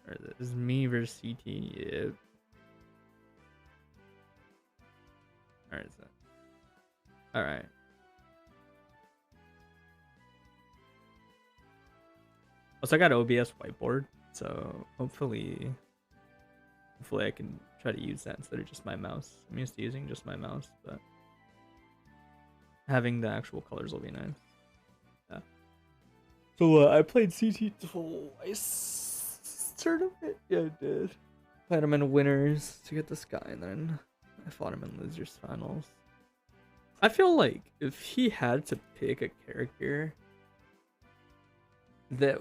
Or this is me versus CT. Yep. Alright, so. Alright. Also, I got OBS whiteboard, so hopefully I can try to use that instead of just my mouse. I'm used to using just my mouse, but having the actual colors will be nice. Yeah. So I played CT twice. Tournament? Yeah, I did. Played him in winners to get this guy, and then I fought him in losers finals. I feel like if he had to pick a character that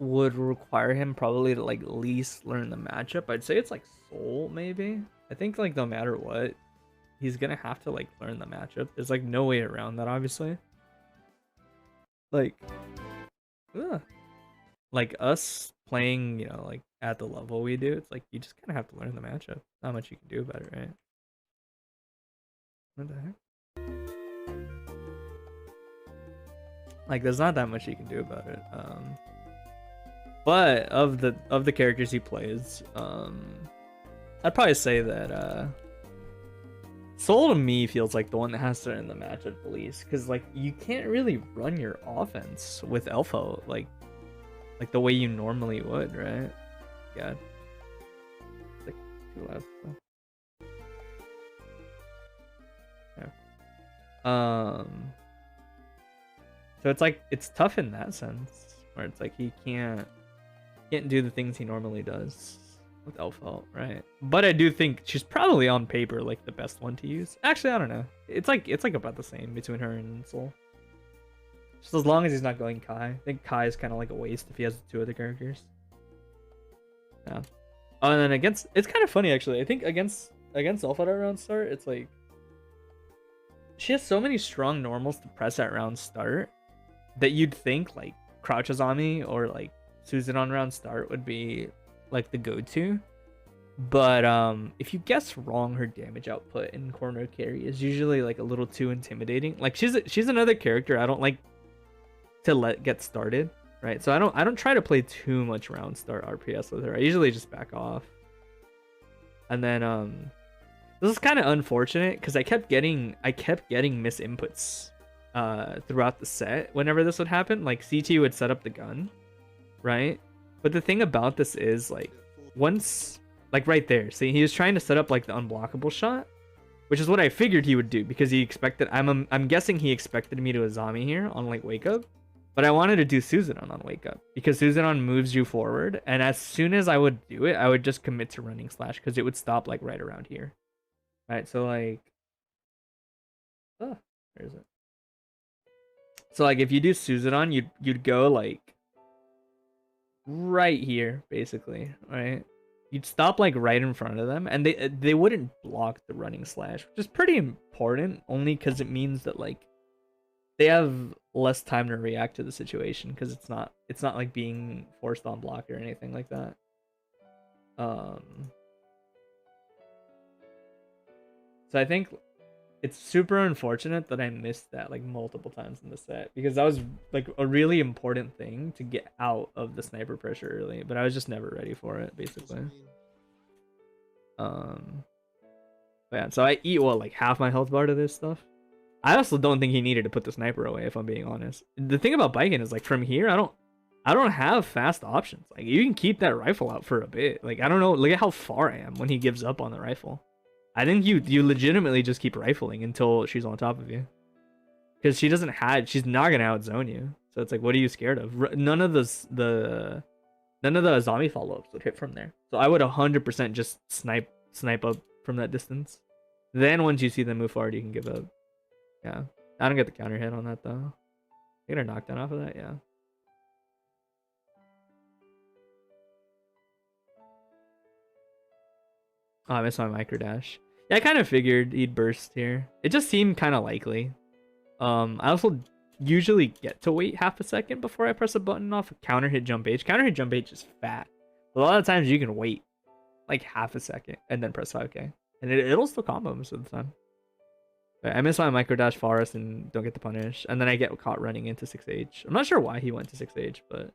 would require him probably to like least learn the matchup, I'd say it's like Soul maybe. I think like no matter what, he's gonna have to like learn the matchup. There's like no way around that, obviously. Like, like us playing, you know, like at the level we do, it's like you just kind of have to learn the matchup. Not much you can do about it, right? What the heck? Like, there's not that much you can do about it. But of the characters he plays, I'd probably say that Soul to me feels like the one that has to earn the matchup the least, because like you can't really run your offense with Elphelt like the way you normally would, right? Yeah. Like too loud. Yeah. So it's like it's tough in that sense, where it's like he can't do the things he normally does with Elphelt, right? But I do think she's probably on paper like the best one to use. Actually, I don't know. It's like about the same between her and Soul. Just as long as he's not going Kai. I think Kai is kind of like a waste if he has two other characters. Yeah. Oh, and then against, it's kind of funny actually. I think against Elphelt at round start, it's like she has so many strong normals to press at round start that you'd think like Crouch Azami or like Susan on round start would be like the go-to. But if you guess wrong, her damage output in corner carry is usually like a little too intimidating. Like she's another character I don't like to let get started, right? So I don't try to play too much round start RPS with her. I usually just back off. And then this is kind of unfortunate because I kept getting miss inputs throughout the set whenever this would happen. Like CT would set up the gun, right? But the thing about this is like once, like right there, see, he was trying to set up like the unblockable shot, which is what I figured he would do because he expected, I'm guessing he expected me to Azami here on like wake up, but I wanted to do Suzanon on wake up because Suzanon moves you forward, and as soon as I would do it, I would just commit to running slash because it would stop like right around here, right? So like, oh, where is it? So like if you do Suzanon, you'd go like right here basically, right? You'd stop like right in front of them, and they wouldn't block the running slash, which is pretty important only because it means that like they have less time to react to the situation because it's not like being forced on block or anything like that. So I think it's super unfortunate that I missed that like multiple times in the set because that was like a really important thing to get out of the sniper pressure early, but I was just never ready for it basically. But yeah, so I eat what, like half my health bar to this stuff. I also don't think he needed to put the sniper away, if I'm being honest. The thing about Biken is like from here, I don't have fast options. Like you can keep that rifle out for a bit. Like I don't know, look at how far I am when he gives up on the rifle. I think you legitimately just keep rifling until she's on top of you, because she's not gonna outzone you. So it's like, what are you scared of? None of the zombie follow-ups would hit from there. So I would 100% just snipe up from that distance. Then once you see them move forward, you can give up. Yeah, I don't get the counter hit on that though. Get a knockdown off of that, yeah. Oh, I missed my micro dash. Yeah, I kind of figured he'd burst here. It just seemed kind of likely. I also usually get to wait half a second before I press a button off a counter hit jump H. Counter hit jump H is fat. But a lot of times you can wait like half a second and then press 5k. And it'll still combo most of the time. But I miss my micro dash forest and don't get the punish. And then I get caught running into 6H. I'm not sure why he went to 6H, but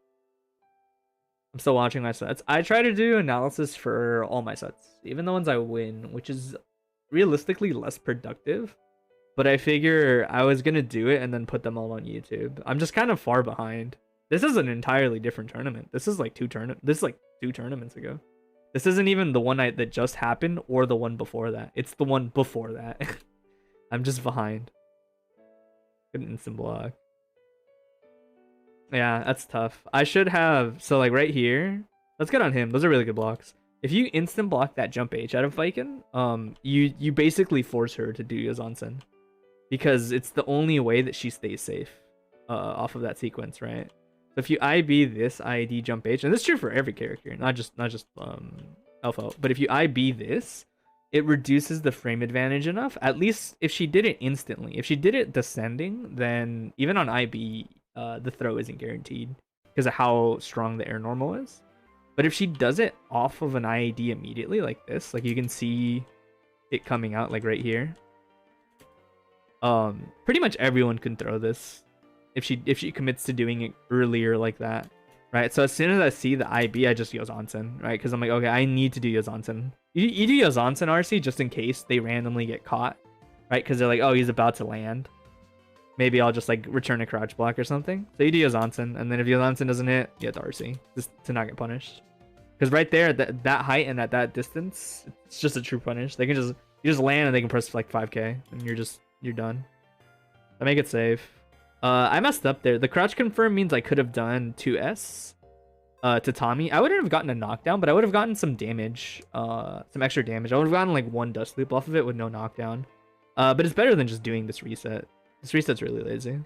I'm still watching my sets. I try to do analysis for all my sets, even the ones I win, which is realistically less productive. But I figure I was gonna do it and then put them all on YouTube. I'm just kind of far behind. This is an entirely different tournament. This is like This is like 2 tournaments ago. This isn't even the one night that just happened or the one before that. It's the one before that. I'm just behind. Good instant block. Yeah, that's tough. I should have, so like right here, let's get on him. Those are really good blocks. If you instant block that jump H out of Viken, you basically force her to do Yazansen. Because it's the only way that she stays safe off of that sequence, right? So if you IB this ID jump H, and this is true for every character, not just Elphelt, but if you IB this, it reduces the frame advantage enough. At least if she did it instantly. If she did it descending, then even on IB, the throw isn't guaranteed because of how strong the air normal is. But if she does it off of an IAD immediately, like this, like you can see it coming out like right here. Pretty much everyone can throw this if she commits to doing it earlier like that, right? So as soon as I see the IB, I just Yazansen, right? Because I'm like, okay, I need to do Yazansen. You do Yazansen RC just in case they randomly get caught, right? Because they're like, oh, he's about to land. Maybe I'll just like return a crouch block or something. So you do Yazansen, and then if Yazansen doesn't hit, you have to RC just to not get punished. Because right there, at that height and at that distance, it's just a true punish. They can you just land and they can press like 5k, and you're done. I make it safe. I messed up there. The crouch confirm means I could have done 2S to Tommy. I wouldn't have gotten a knockdown, but I would have gotten some damage, some extra damage. I would have gotten like 1 dust loop off of it with no knockdown. But it's better than just doing this reset. This reset's really lazy.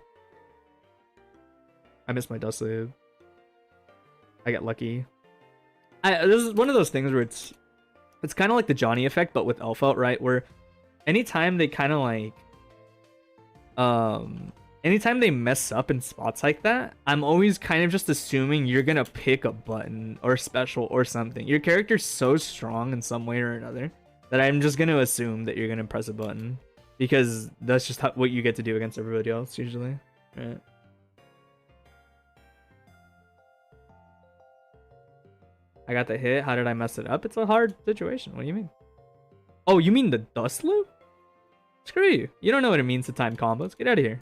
I missed my dust loop. I got lucky. This is one of those things where it's kind of like the Johnny effect, but with Elphelt, right? Where anytime they kind of like anytime they mess up in spots like that, I'm always kind of just assuming you're gonna pick a button or special or something. Your character's so strong in some way or another that I'm just gonna assume that you're gonna press a button because that's just what you get to do against everybody else usually, right? I got the hit. How did I mess it up? It's a hard situation. What do you mean? Oh, you mean the dust loop? Screw you. You don't know what it means to time combos. Get out of here.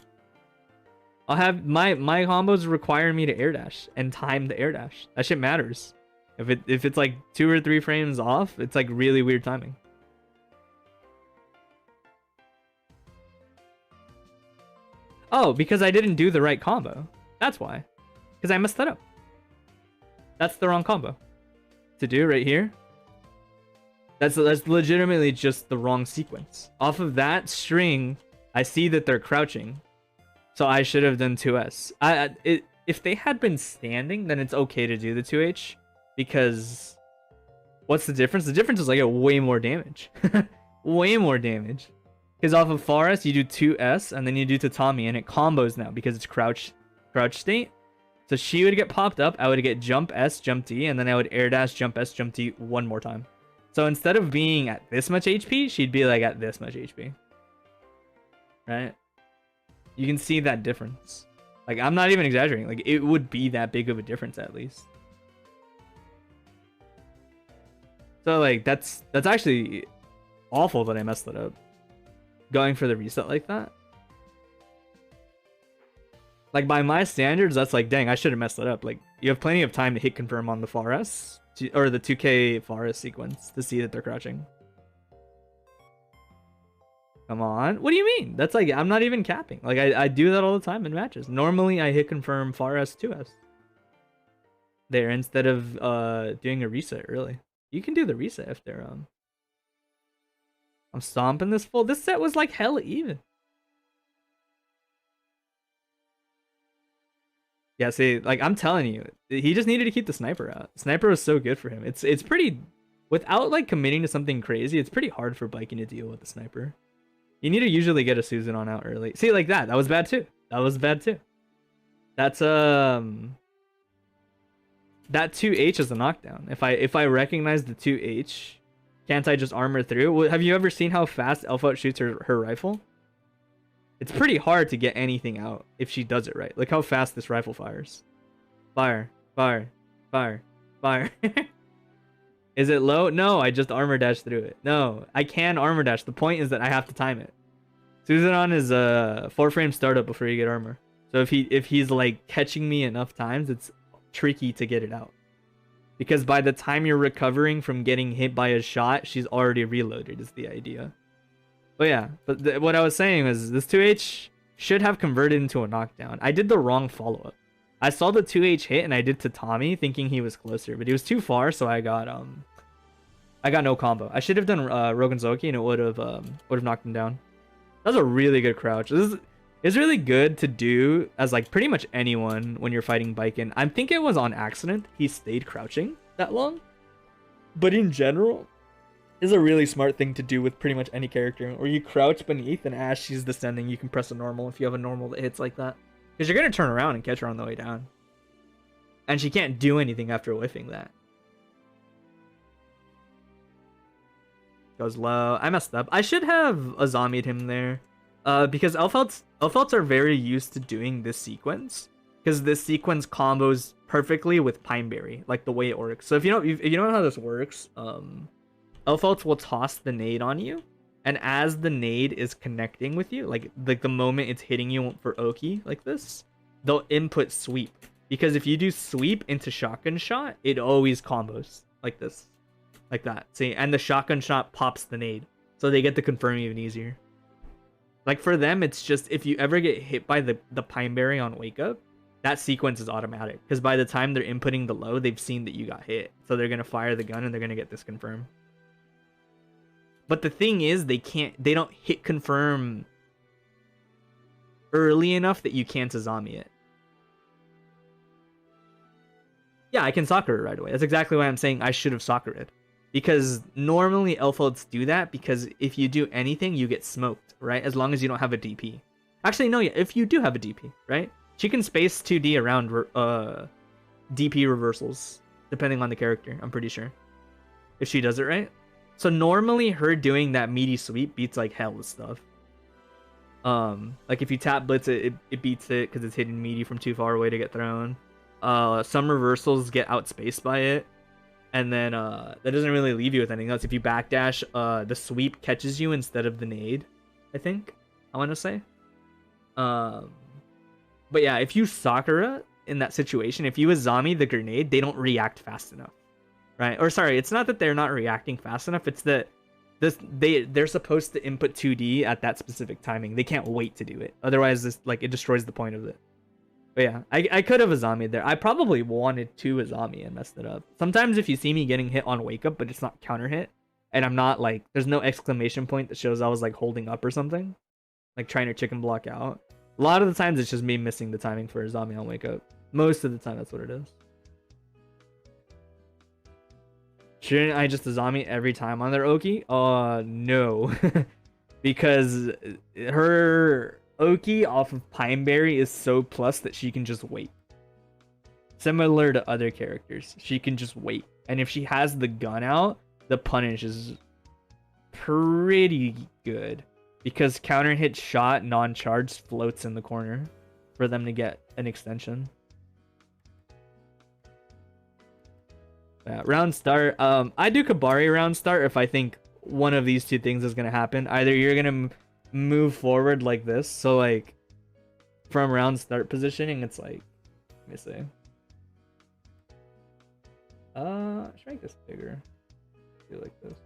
I'll have my combos require me to air dash and time the air dash. That shit matters. If it's like 2 or 3 frames off, it's like really weird timing. Oh, because I didn't do the right combo. That's why. Because I messed that up. That's the wrong combo to do right here. That's legitimately just the wrong sequence. Off of that string, I see that they're crouching. So I should have done 2S. If they had been standing, then it's okay to do the 2H. Because what's the difference? The difference is I get way more damage. Way more damage. Because off of Forest, you do 2S, and then you do Tatami, and it combos now because it's crouch state. So she would get popped up, I would get jump S, jump D, and then I would air dash, jump S, jump D 1 more time. So instead of being at this much HP, she'd be like at this much HP. Right? You can see that difference. Like, I'm not even exaggerating. Like, it would be that big of a difference at least. So, like, that's actually awful that I messed it up. Going for the reset like that. Like, by my standards, that's like, dang, I should have messed it up. Like, you have plenty of time to hit confirm on the Forest. Or the 2k Forest sequence to see that they're crouching. Come on. What do you mean? That's like, I'm not even capping. Like, I do that all the time in matches. Normally, I hit confirm Forest 2S. There, instead of doing a reset, really. You can do the reset if they're... I'm stomping this full. This set was like hella even. Yeah, see, like, I'm telling you, he just needed to keep the sniper out. Sniper was so good for him. It's pretty... Without, like, committing to something crazy, it's pretty hard for Viking to deal with the sniper. You need to usually get a Susan on out early. See, like that. That was bad, too. That was bad, too. That's, That 2H is a knockdown. If I recognize the 2H, can't I just armor through? Have you ever seen how fast Elphelt shoots her rifle? It's pretty hard to get anything out if she does it right. Look how fast this rifle fires. Fire, fire, fire. Fire. Is it low? No, I just armor dash through it. No, I can armor dash. The point is that I have to time it. Suzanon is a 4-frame startup before you get armor. So if he's like catching me enough times, it's tricky to get it out. Because by the time you're recovering from getting hit by a shot, she's already reloaded is the idea. But yeah, but what I was saying is this 2H should have converted into a knockdown. I did the wrong follow-up. I saw the 2H hit and I did to Tommy thinking he was closer, but he was too far, so I got no combo. I should have done Roganzoki and it would have knocked him down. That was a really good crouch. This is really good to do as like pretty much anyone when you're fighting Baiken. I think it was on accident he stayed crouching that long. But in general, is a really smart thing to do with pretty much any character. Where you crouch beneath and as she's descending, you can press a normal if you have a normal that hits like that. Because you're going to turn around and catch her on the way down. And she can't do anything after whiffing that. Goes low. I messed up. I should have Azami'd him there. Because Elphelts are very used to doing this sequence. Because this sequence combos perfectly with Pineberry, like the way it works. So if you don't know how this works, Elphelts will toss the nade on you. And as the nade is connecting with you, like the moment it's hitting you for Oki like this, they'll input sweep. Because if you do sweep into shotgun shot, it always combos like this. Like that. See, and the shotgun shot pops the nade. So they get to confirm even easier. Like for them, it's just if you ever get hit by the Pineberry on wake up, that sequence is automatic. Because by the time they're inputting the low, they've seen that you got hit. So they're gonna fire the gun and they're gonna get this confirmed. But the thing is, they don't hit confirm early enough that you can't Azami it. Yeah, I can soccer it right away. That's exactly why I'm saying I should have soccer it. Because normally Elphelts do that, because if you do anything, you get smoked, right? As long as you don't have a DP. Actually, no, yeah, if you do have a DP, right? She can space 2D around DP reversals, depending on the character, I'm pretty sure. If she does it right. So normally her doing that meaty sweep beats like hell with stuff. Like if you tap blitz it beats it because it's hitting meaty from too far away to get thrown. Some reversals get outspaced by it. And then that doesn't really leave you with anything else. If you backdash, the sweep catches you instead of the nade, I think. I want to say. But yeah, if you Sakura in that situation, if you Azami the grenade, they don't react fast enough. Right? Or sorry, it's not that they're not reacting fast enough. It's that they're supposed to input 2D at that specific timing. They can't wait to do it. Otherwise, it destroys the point of it. But yeah, I could have Azami there. I probably wanted to Azami and messed it up. Sometimes if you see me getting hit on wake up, but it's not counter hit, and I'm not like, there's no exclamation point that shows I was like holding up or something, like trying to chicken block out. A lot of the times it's just me missing the timing for Azami on wake up. Most of the time that's what it is. Shouldn't I just Azami every time on their Oki? No. Because her Oki off of Pineberry is so plus that she can just wait. Similar to other characters, she can just wait. And if she has the gun out, the punish is pretty good. Because counter hit shot non-charged floats in the corner for them to get an extension. Yeah, round start. I do Kabari round start if I think one of these two things is gonna happen. Either you're gonna move forward like this, so like from round start positioning, it's like, let me see. I should make this bigger. Do like this.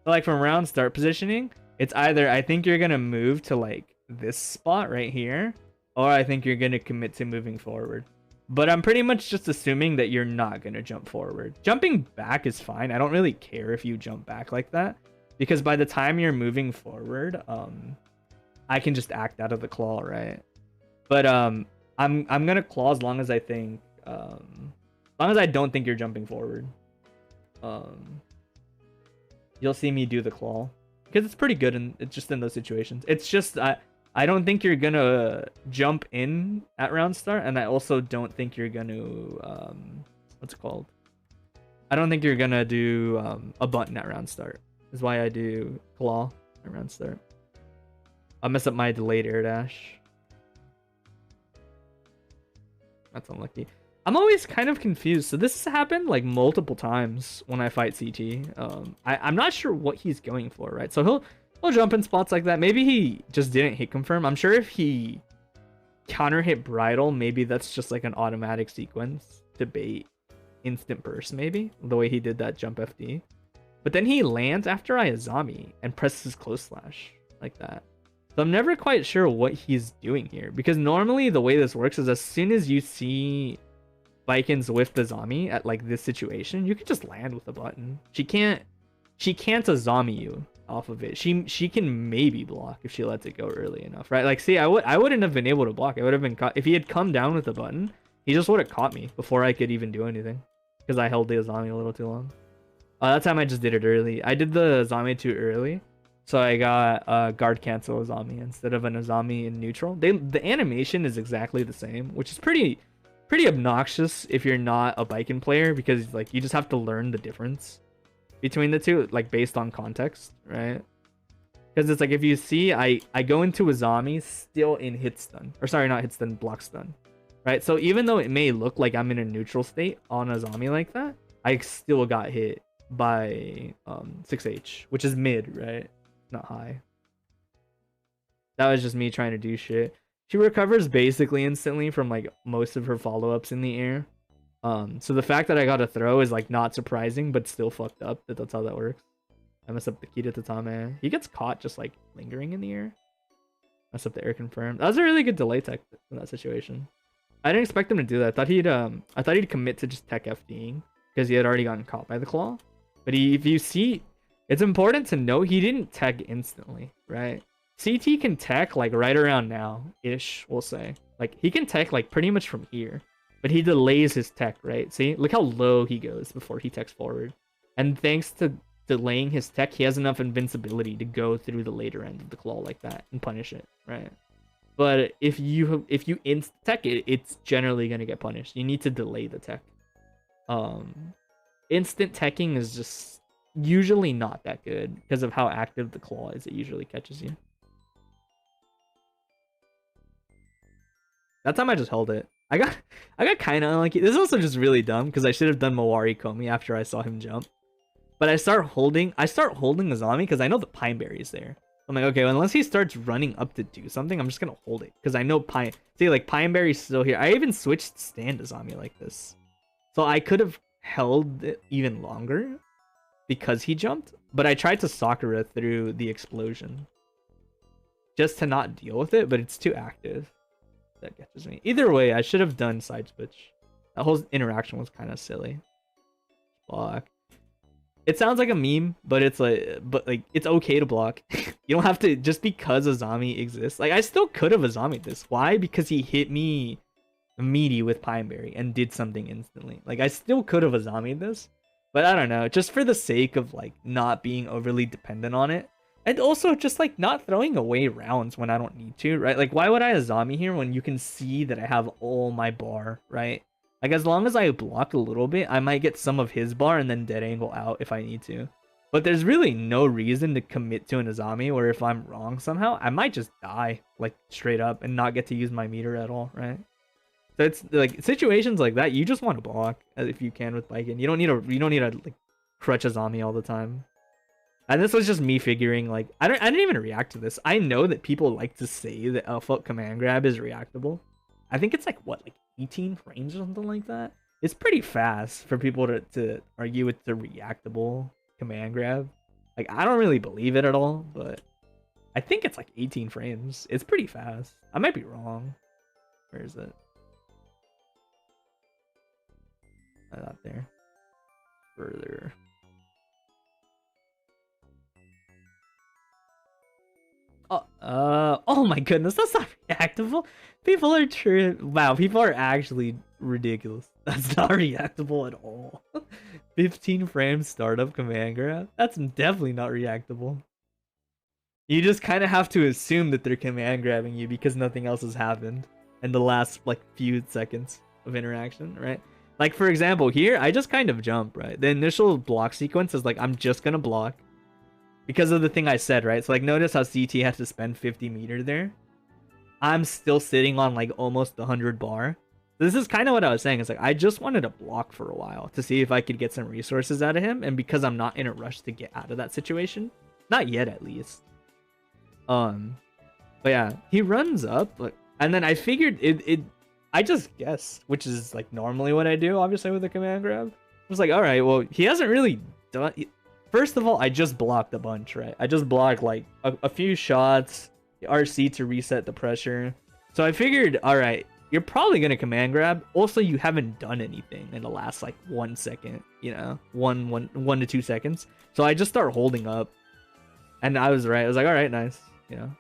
So like from round start positioning, it's either I think you're gonna move to like this spot right here, or I think you're gonna commit to moving forward. But I'm pretty much just assuming that you're not going to jump forward. Jumping back is fine. I don't really care if you jump back like that. Because by the time you're moving forward, I can just act out of the claw, right? But I'm going to claw as long as I think... as long as I don't think you're jumping forward. You'll see me do the claw. Because it's pretty good and it's just in those situations. It's just... I don't think you're gonna jump in at round start, and I also don't think you're gonna what's it called? I don't think you're gonna do a button at round start. Is why I do claw at round start. I'll mess up my delayed air dash. That's unlucky. I'm always kind of confused. So this has happened like multiple times when I fight CT. I'm not sure what he's going for, right? So he'll jump in spots like that. Maybe he just didn't hit confirm. I'm sure if he counter hit bridle, maybe that's just like an automatic sequence to bait instant burst, maybe the way he did that jump FD. But then he lands after Ayazami and presses close slash like that. So I'm never quite sure what he's doing here, because normally the way this works is as soon as you see Vikings with the Zami at like this situation, you can just land with a button. She can't Azami you off of it. She can maybe block if she lets it go early enough, right? Like, see, I wouldn't have been able to block. I would have been caught if he had come down with the button. He just would have caught me before I could even do anything, because I held the Azami a little too long. That time I just did it early. I did the Azami too early, so I got guard cancel Azami instead of an Azami in neutral. The animation is exactly the same, which is pretty obnoxious if you're not a Baiken player, because like you just have to learn the difference between the two, like based on context, right? Because it's like, if you see, I go into Azami still in hit stun, or sorry, not hit stun, block stun, right? So even though it may look like I'm in a neutral state on Azami like that, I still got hit by 6H, which is mid, right? Not high. That was just me trying to do shit. She recovers basically instantly from like most of her follow-ups in the air. So the fact that I got a throw is like not surprising, but still fucked up that that's how that works. I mess up the Kita Tatame. He gets caught just like lingering in the air. Mess up the air confirmed. That was a really good delay tech in that situation. I didn't expect him to do that. I thought he'd commit to just tech FDing because he had already gotten caught by the claw. But if you see, it's important to note he didn't tech instantly, right? CT can tech like right around now-ish, we'll say. Like, he can tech like pretty much from here, but he delays his tech, right? See, look how low he goes before he techs forward. And thanks to delaying his tech, he has enough invincibility to go through the later end of the claw like that and punish it, right? But if you inst tech it, it's generally gonna get punished. You need to delay the tech. Instant teching is just usually not that good because of how active the claw is. It usually catches you. That time I just held it. I got kind of unlucky. This is also just really dumb because I should have done Mawari Komi after I saw him jump. But I start holding Azami because I know the Pine Berry is there. I'm like, okay, well, unless he starts running up to do something, I'm just gonna hold it because I know Pine Berry's still here. I even switched stand Azami like this, so I could have held it even longer because he jumped. But I tried to Sakura through the explosion just to not deal with it, but it's too active. That catches me. Either way, I should have done side switch. That whole interaction was kind of silly. Fuck. It sounds like a meme, but it's like, it's okay to block. You don't have to, just because Azami exists. Like, I still could have Azami'd this. Why? Because he hit me meaty with Pine Berry and did something instantly. Like, I still could have Azami'd this, but I don't know. Just for the sake of like not being overly dependent on it, and also just like not throwing away rounds when I don't need to, right? Like, why would I Azami here when you can see that I have all my bar, right? Like, as long as I block a little bit, I might get some of his bar and then dead angle out if I need to. But there's really no reason to commit to an Azami, where if I'm wrong somehow, I might just die, like, straight up and not get to use my meter at all, right? So it's like situations like that, you just want to block if you can with Baiken. You don't need to like crutch Azami all the time. And this was just me figuring, like, I didn't even react to this. I know that people like to say that Elphelt command grab is reactable. I think it's like, what, like 18 frames or something like that? It's pretty fast for people to argue it's the reactable command grab. Like, I don't really believe it at all, but I think it's like 18 frames. It's pretty fast. I might be wrong. Where is it? Not there. Further. Oh my goodness, that's not reactable. People are true. Wow, people are actually ridiculous. That's not reactable at all. 15 frames startup command grab. That's definitely not reactable. You just kind of have to assume that they're command grabbing you because nothing else has happened in the last like few seconds of interaction, right? Like, for example, here I just kind of jump, right? The initial block sequence is like, I'm just gonna block because of the thing I said, right? So like, notice how CT has to spend 50 meter there. I'm still sitting on like almost 100 bar. This is kind of what I was saying. It's like I just wanted to block for a while to see if I could get some resources out of him, and because I'm not in a rush to get out of that situation, not yet at least. But yeah, he runs up, and then I figured I just guessed, which is like normally what I do, obviously with a command grab. I was like, all right, well, he hasn't really done. First of all, I just blocked a bunch, right? I just blocked like a few shots, the RC to reset the pressure. So I figured, all right, you're probably gonna command grab. Also, you haven't done anything in the last like 1 second, you know, one to 2 seconds. So I just start holding up, and I was right. I was like, all right, nice, you know.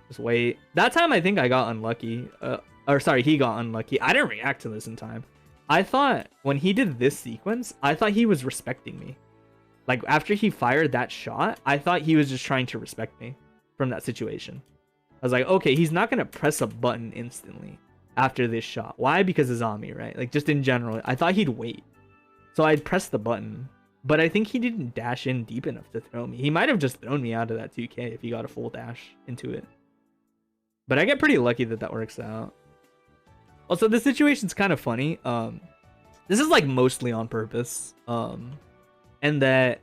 Just wait. That time I think I got unlucky. Or sorry, he got unlucky. I didn't react to this in time. I thought when he did this sequence, I thought he was respecting me. Like after he fired that shot, I thought he was just trying to respect me from that situation. I was like, okay, he's not gonna press a button instantly after this shot. Why? Because it's on me, right? Like just in general, I thought he'd wait. So I'd press the button, but I think he didn't dash in deep enough to throw me. He might have just thrown me out of that 2K if he got a full dash into it. But I get pretty lucky that that works out. Also, this situation's kind of funny. This is like mostly on purpose. And that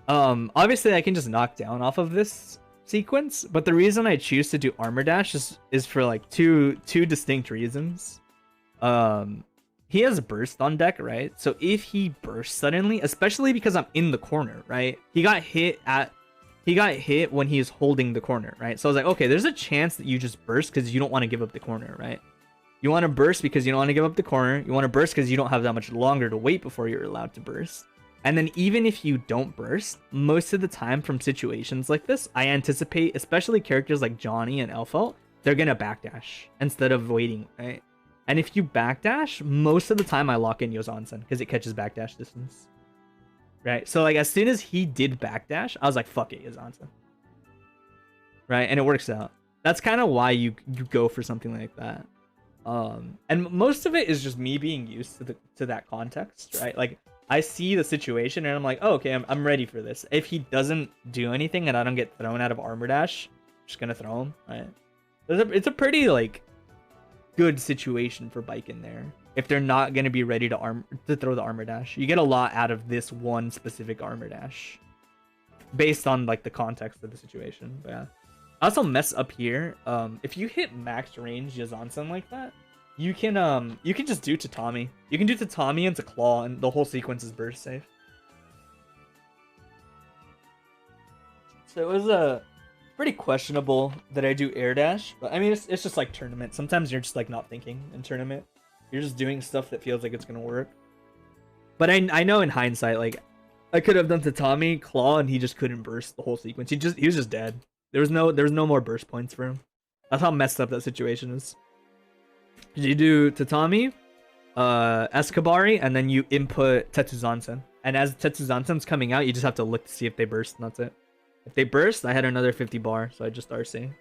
obviously I can just knock down off of this sequence, but the reason I choose to do armor dash is for like two distinct reasons. He has burst on deck, right? So if he bursts suddenly, especially because I'm in the corner, right? He got hit when he's holding the corner, right? So I was like, okay, there's a chance that you just burst because you don't want to give up the corner, right? You want to burst because you don't want to give up the corner. You want to burst because you don't have that much longer to wait before you're allowed to burst. And then even if you don't burst, most of the time from situations like this, I anticipate, especially characters like Johnny and Elphelt, they're going to backdash instead of waiting, right? And if you backdash, most of the time I lock in Yozansen because it catches backdash distance. Right? So like as soon as he did backdash, I was like, fuck it, Yozansen. Right? And it works out. That's kind of why you go for something like that. And most of it is just me being used to that context, right? Like I see the situation and I'm like, oh, okay, I'm ready for this. If he doesn't do anything and I don't get thrown out of armor dash, I'm just gonna throw him, right? It's a pretty like good situation for Bike in there. If they're not gonna be ready to throw the armor dash, you get a lot out of this one specific armor dash, based on like the context of the situation. But yeah. I also mess up here. If you hit max range Yazansen like that, you can just do Tatami. You can do Tatami into Claw, and the whole sequence is burst safe. So it was pretty questionable that I do air dash, but I mean it's just like tournament. Sometimes you're just like not thinking in tournament. You're just doing stuff that feels like it's gonna work. But I know in hindsight, like I could have done Tatami, Claw, and he just couldn't burst the whole sequence. He was just dead. There was no more burst points for him. That's how messed up that situation is. You do Tatami, Escabari, and then you input Tetsuzansen. And as Tetsuzansen's coming out, you just have to look to see if they burst, and that's it. If they burst, I had another 50 bar, so I just RC.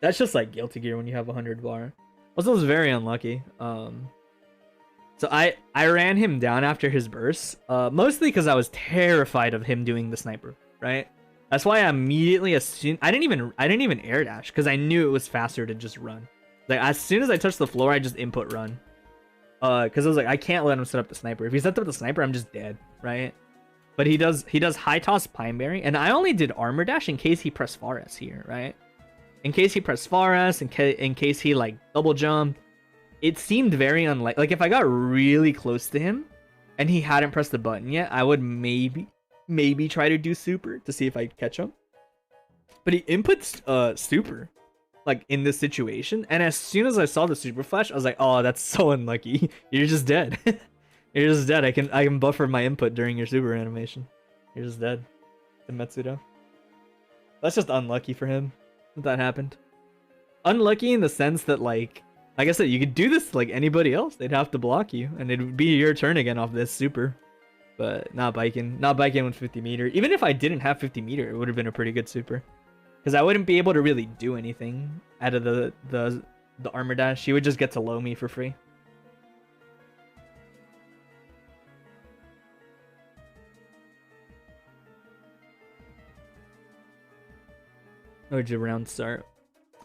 That's just like Guilty Gear when you have 100 bar. Also, was very unlucky. So I ran him down after his burst, mostly because I was terrified of him doing the sniper, right? That's why I immediately assumed I didn't even air dash because I knew it was faster to just run. Like as soon as I touched the floor, I just input run. Because I was like, I can't let him set up the sniper. If he sets up the sniper, I'm just dead, right? But he does high toss Pineberry, and I only did armor dash in case he pressed Fares here, right? In case he pressed Fares, in case he like double jumped. It seemed very unlikely. Like if I got really close to him, and he hadn't pressed the button yet, I would maybe try to do super to see if I could catch him. But he inputs super like in this situation, and as soon as I saw the super flash, I was like, oh, that's so unlucky. You're just dead. You're just dead. I can buffer my input during your super animation. You're just dead. The Metsudo. That's just unlucky for him that happened. Unlucky in the sense that like I said, you could do this to like anybody else. They'd have to block you, and it'd be your turn again off this super. But not biking with 50 meter. Even if I didn't have 50 meter, it would have been a pretty good super. Because I wouldn't be able to really do anything out of the armor dash. He would just get to low me for free. How would your round start?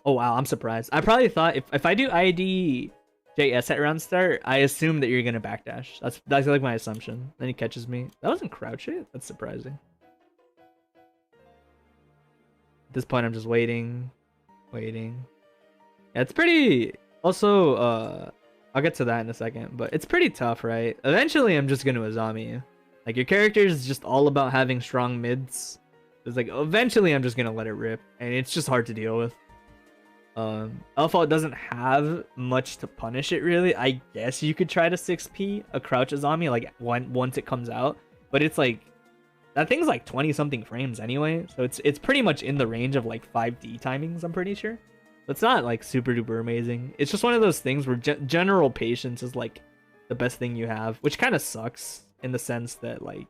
Oh wow, I'm surprised. I probably thought if I do ID JS at round start, I assume that you're gonna backdash. That's like my assumption. Then he catches me. That wasn't crouch it? That's surprising. At this point I'm just waiting. Waiting. Yeah, it's pretty also I'll get to that in a second, but it's pretty tough, right? Eventually I'm just gonna Azami you. Like your character is just all about having strong mids. It's like eventually I'm just gonna let it rip, and it's just hard to deal with. Elphelt doesn't have much to punish it really. I guess you could try to 6p a crouch Azami like once it comes out, but it's like that thing's like 20 something frames anyway, so it's pretty much in the range of like 5D timings, I'm pretty sure. It's not like super duper amazing. It's just one of those things where general patience is like the best thing you have, which kind of sucks in the sense that like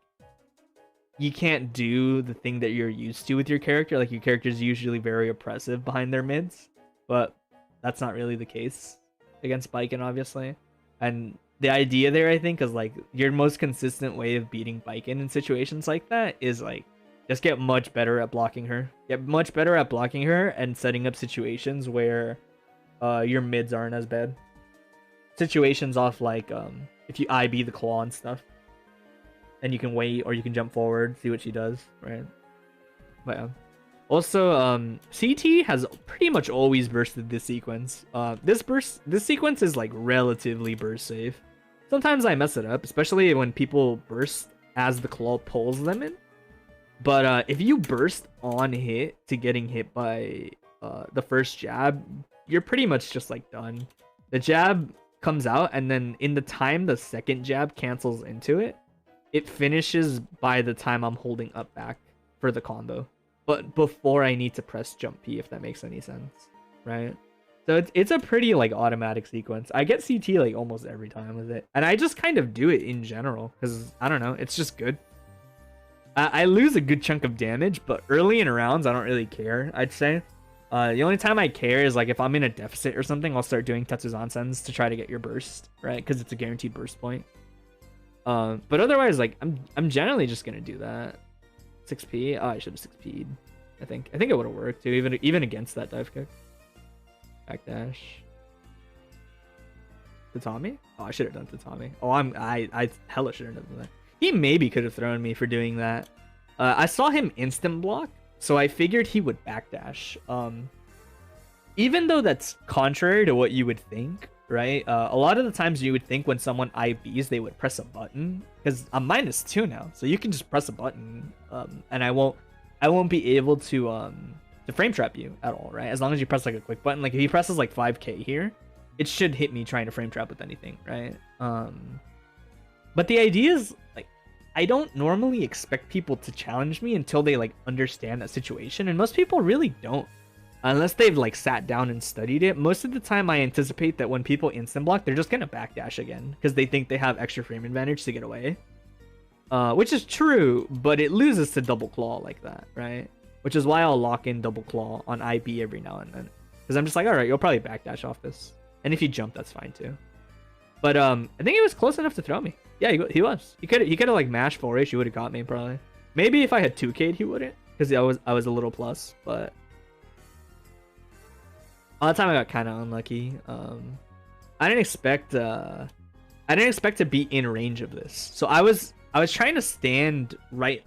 you can't do the thing that you're used to with your character. Like your character is usually very oppressive behind their mids, but that's not really the case against Baiken, obviously. And the idea there, I think, is like your most consistent way of beating Baiken in situations like that is like just get much better at blocking her. Get much better at blocking her and setting up situations where your mids aren't as bad. Situations off like if you IB the claw and stuff, and you can wait or you can jump forward, see what she does, right? But yeah. Also, CT has pretty much always bursted this sequence. This sequence is like relatively burst safe. Sometimes I mess it up, especially when people burst as the claw pulls them in. But if you burst on hit to getting hit by the first jab, you're pretty much just like done. The jab comes out, and then in the time the second jab cancels into it, it finishes by the time I'm holding up back for the combo. But before I need to press jump P, if that makes any sense, right? So it's a pretty like automatic sequence. I get CT like almost every time with it, and I just kind of do it in general because I don't know, it's just good. I lose a good chunk of damage, but early in rounds I don't really care. I'd say the only time I care is like if I'm in a deficit or something, I'll start doing Tetsuzan-sens to try to get your burst, right? Because it's a guaranteed burst point. But otherwise, like I'm generally just gonna do that. 6p. Oh, I should have 6p'd. I think it would have worked too, even against that dive kick. Backdash. Tatami? Oh, I should have done Tatami. Oh, I hella should have done that. He maybe could have thrown me for doing that. I saw him instant block, so I figured he would backdash. Even though that's contrary to what you would think, right? A lot of the times you would think when someone IBs, they would press a button, because I'm -2 now, so you can just press a button, and I won't be able to frame trap you at all, right? As long as you press like a quick button. Like if he presses like 5k here, it should hit me trying to frame trap with anything, right? But the idea is like I don't normally expect people to challenge me until they like understand that situation, and most people really don't. Unless they've like sat down and studied it. Most of the time I anticipate that when people instant block, they're just gonna backdash again because they think they have extra frame advantage to get away. Which is true, but it loses to double claw like that, right? Which is why I'll lock in double claw on IB every now and then. Because I'm just like, alright, you'll probably backdash off this. And if you jump, that's fine too. But I think he was close enough to throw me. Yeah, he was. He could have like mashed 4H, he would have got me probably. Maybe if I had 2K'd, he wouldn't. Because I was a little plus, but all the time I got kind of unlucky. I didn't expect to be in range of this. So I was trying to stand right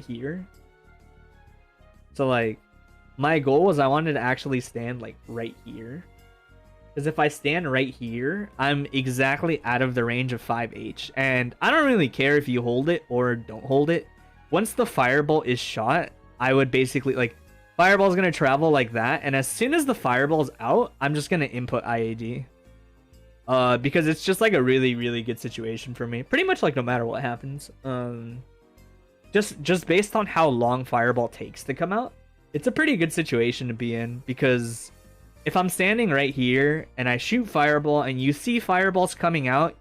here. So like my goal was I wanted to actually stand like right here. Because if I stand right here, I'm exactly out of the range of 5H. And I don't really care if you hold it or don't hold it. Once the fireball is shot, I would basically like fireball's gonna travel like that, and as soon as the fireball's out, I'm just gonna input IAD. Because it's just like a really, really good situation for me. Pretty much like no matter what happens. Just based on how long fireball takes to come out, it's a pretty good situation to be in, because if I'm standing right here and I shoot fireball and you see fireballs coming out,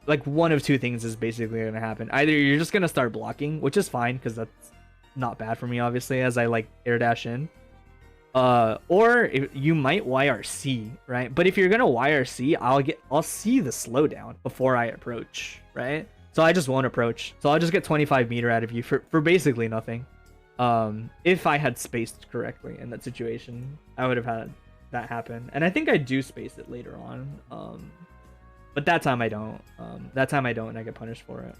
like one of two things is basically gonna happen. Either you're just gonna start blocking, which is fine because that's not bad for me obviously as I like air dash in, or you might YRC, right? But if you're gonna YRC, I'll see the slowdown before I approach, right? So I just won't approach, so I'll just get 25 meter out of you for basically nothing. If I had spaced correctly in that situation, I would have had that happen, and I think I do space it later on. But that time I don't. That time I don't, and I get punished for it.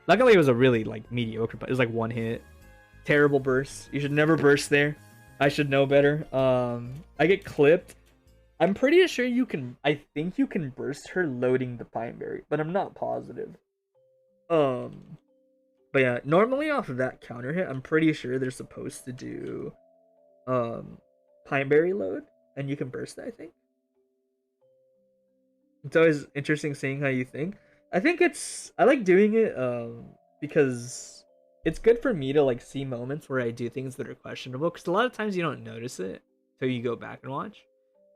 Luckily, it was a really like mediocre, but it was like one hit. Terrible burst. You should never burst there. I should know better. I get clipped. I'm pretty sure you can. I think you can burst her loading the Pineberry, but I'm not positive. But yeah, normally off of that counter hit, I'm pretty sure they're supposed to do Pineberry load, and you can burst it, I think. It's always interesting seeing how you think. I think I like doing it because it's good for me to like see moments where I do things that are questionable, because a lot of times you don't notice it till you go back and watch.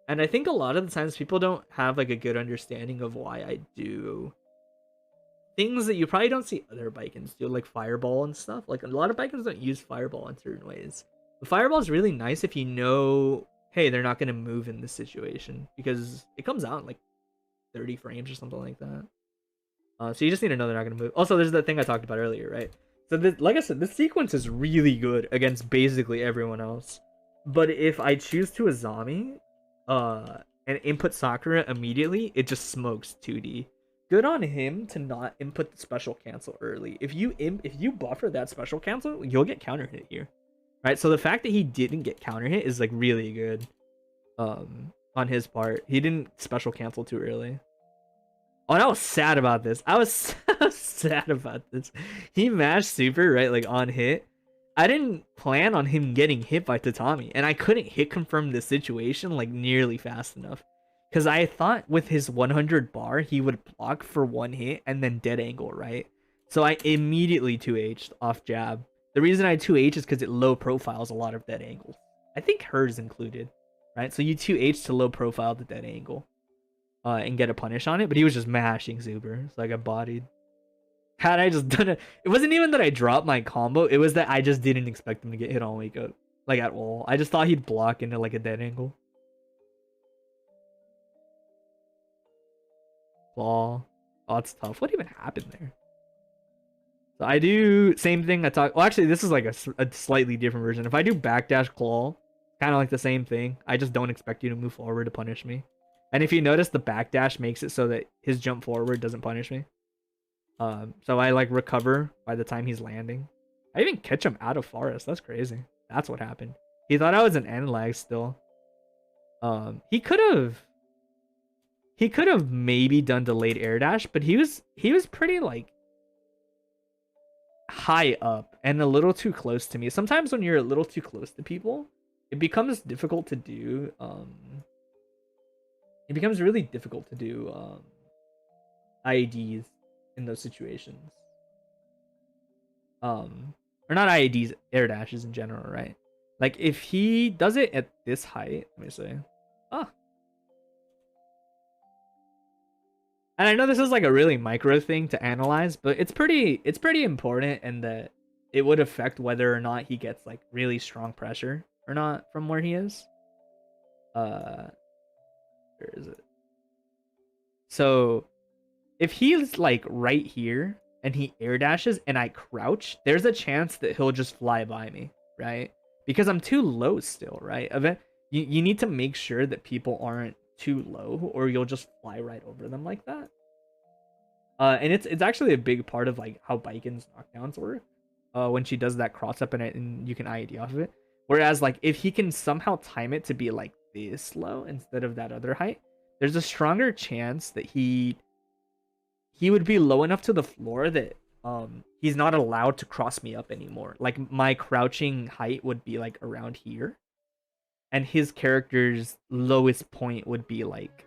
And I think a lot of the times people don't have like a good understanding of why I do things that you probably don't see other Bikins do, like Fireball and stuff. Like a lot of Bikins don't use Fireball in certain ways. The Fireball is really nice if you know, hey, they're not going to move in this situation, because it comes out in like 30 frames or something like that. So you just need to know they're not going to move. Also, there's that thing I talked about earlier, right? So like I said, this sequence is really good against basically everyone else. But if I choose to Azami and input Sakura immediately, it just smokes 2D. Good on him to not input the special cancel early. If you buffer that special cancel, you'll get counter hit here. Right? So the fact that he didn't get counter hit is like really good on his part. He didn't special cancel too early. Oh, and I was sad about this. I was so sad about this. He mashed super, right, like on hit. I didn't plan on him getting hit by Tatami, and I couldn't hit confirm the situation like nearly fast enough. Because I thought with his 100 bar, he would block for one hit and then dead angle, right? So I immediately 2H'd off jab. The reason I 2H is because it low profiles a lot of dead angles. I think hers included, right? So you 2H to low profile the dead angle and get a punish on it, but he was just mashing super, so I got bodied. Had I just done it, it wasn't even that I dropped my combo, it was that I just didn't expect him to get hit on wake up, like at all. I just thought he'd block into like a dead angle. Claw. Oh, it's tough. What even happened there? So I do same thing I talked. Well, actually, this is like a slightly different version. If I do backdash claw, kind of like the same thing. I just don't expect you to move forward to punish me. And if you notice, the backdash makes it so that his jump forward doesn't punish me. So I like recover by the time he's landing. I even catch him out of forest. That's crazy. That's what happened. He thought I was an end lag still. He could have maybe done delayed air dash, but he was pretty like high up and a little too close to me. Sometimes when you're a little too close to people, it becomes difficult to do it becomes really difficult to do IADs in those situations. Or not IADs, air dashes in general, right? Like if he does it at this height, let me see. And I know this is like a really micro thing to analyze, but it's pretty important, and that it would affect whether or not he gets like really strong pressure or not from where he is. Where is it? So if he's like right here and he air dashes and I crouch, there's a chance that he'll just fly by me, right? Because I'm too low still, right? You need to make sure that people aren't too low, or you'll just fly right over them like that. And it's actually a big part of like how Baiken's knockdowns work. When she does that cross up and you can IED off of it. Whereas like if he can somehow time it to be like this low instead of that other height, there's a stronger chance that he would be low enough to the floor that he's not allowed to cross me up anymore. Like my crouching height would be like around here, and his character's lowest point would be like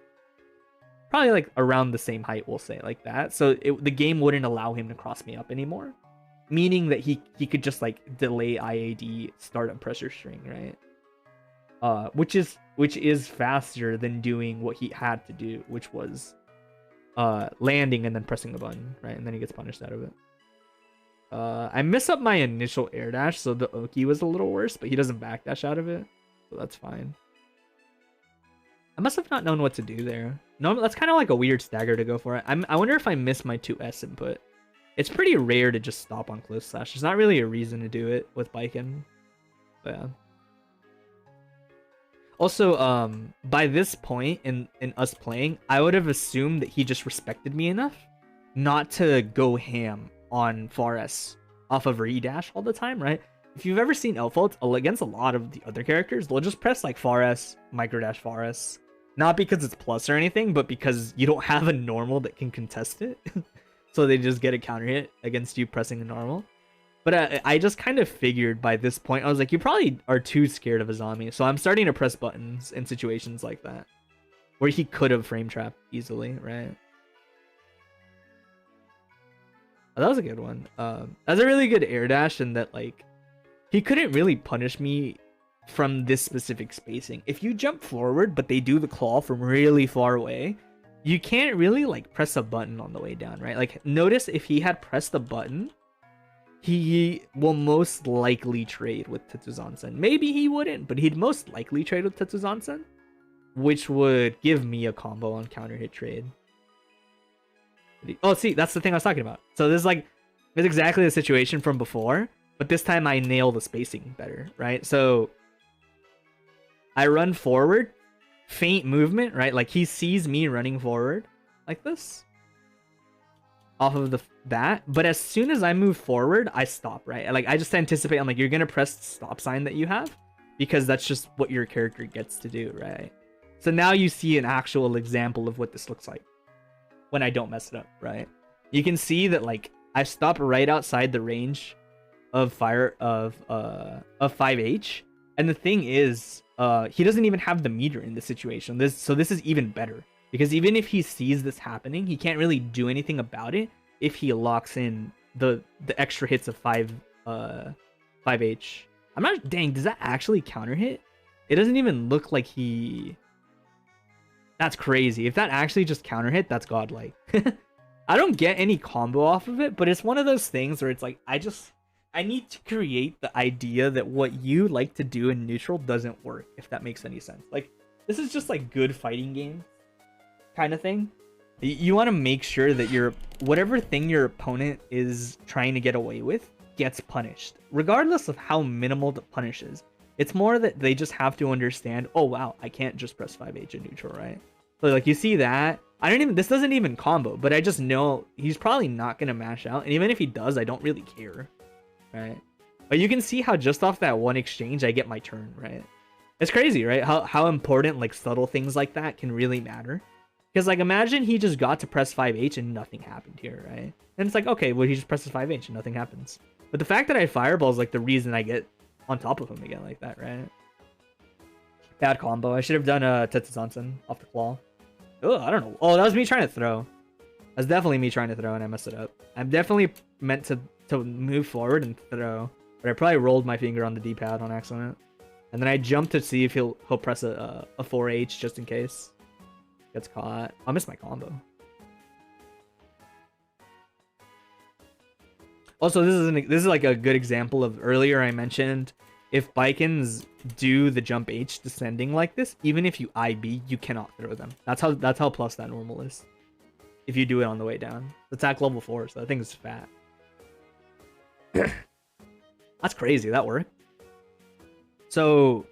probably like around the same height, we'll say, like that. So the game wouldn't allow him to cross me up anymore, meaning that he could just like delay IAD startup pressure string, right? Which is faster than doing what he had to do, which was landing and then pressing the button, right? And then he gets punished out of it. I miss up my initial air dash, so the Oki was a little worse, but he doesn't backdash out of it, so that's fine. I must have not known what to do there. No, that's kind of like a weird stagger to go for it. I wonder if I missed my 2S input. It's pretty rare to just stop on close slash. There's not really a reason to do it with Baiken. But yeah. Also, by this point in us playing, I would have assumed that he just respected me enough not to go ham on Fares off of redash all the time, right? If you've ever seen Elphelt against a lot of the other characters, they'll just press like Fares, microdash Fares. Not because it's plus or anything, but because you don't have a normal that can contest it. So they just get a counter hit against you pressing a normal. But I just kind of figured by this point, I was like, you probably are too scared of Azami. So I'm starting to press buttons in situations like that. Where he could have frame trapped easily, right? Oh, that was a good one. That's a really good air dash in that, like, he couldn't really punish me from this specific spacing. If you jump forward, but they do the claw from really far away, you can't really, like, press a button on the way down, right? Like, notice if he had pressed the button, he will most likely trade with Tetsuzan-sen. Maybe he wouldn't, but he'd most likely trade with Tetsuzan-sen, which would give me a combo on counter hit trade. Oh, see, that's the thing I was talking about. So this is like, it's exactly the situation from before, but this time I nail the spacing better, right? So I run forward, faint movement, right? Like he sees me running forward like this off of the bat, but as soon as I move forward, I stop, right? Like I just anticipate, I'm like, you're gonna press the stop sign that you have because that's just what your character gets to do, right? So now you see an actual example of what this looks like when I don't mess it up, right? You can see that like I stop right outside the range of fire of 5H, and the thing is, he doesn't even have the meter in this situation. So this is even better because even if he sees this happening, he can't really do anything about it if he locks in the extra hits of 5H. I'm not, dang, does that actually counter hit? It doesn't even look like he. That's crazy. If that actually just counter hit, that's godlike. I don't get any combo off of it, but it's one of those things where it's like, I need to create the idea that what you like to do in neutral doesn't work, if that makes any sense. Like, this is just like good fighting game kind of thing. You want to make sure that whatever thing your opponent is trying to get away with gets punished, regardless of how minimal the punish is. It's more that they just have to understand, oh wow, I can't just press 5H in neutral, right? So like you see that, this doesn't even combo, but I just know he's probably not gonna mash out, and even if he does, I don't really care, right? But you can see how just off that one exchange, I get my turn, right? It's crazy, right? How important like subtle things like that can really matter. Because like imagine he just got to press 5H and nothing happened here, right? And it's like, okay, well he just presses 5H and nothing happens. But the fact that I fireball is like the reason I get on top of him again like that, right? Bad combo. I should have done Tetsuzan-sen off the claw. Oh, I don't know. Oh, that was me trying to throw. That's definitely me trying to throw and I messed it up. I'm definitely meant to move forward and throw, but I probably rolled my finger on the D-pad on accident. And then I jumped to see if he'll press a 4H just in case. Gets caught. I'll miss my combo. Also, this is like a good example of earlier I mentioned if Bikins do the jump H descending like this, even if you IB, you cannot throw them. That's how plus that normal is. If you do it on the way down. Attack level 4, so I think it's fat. That's crazy, that worked. So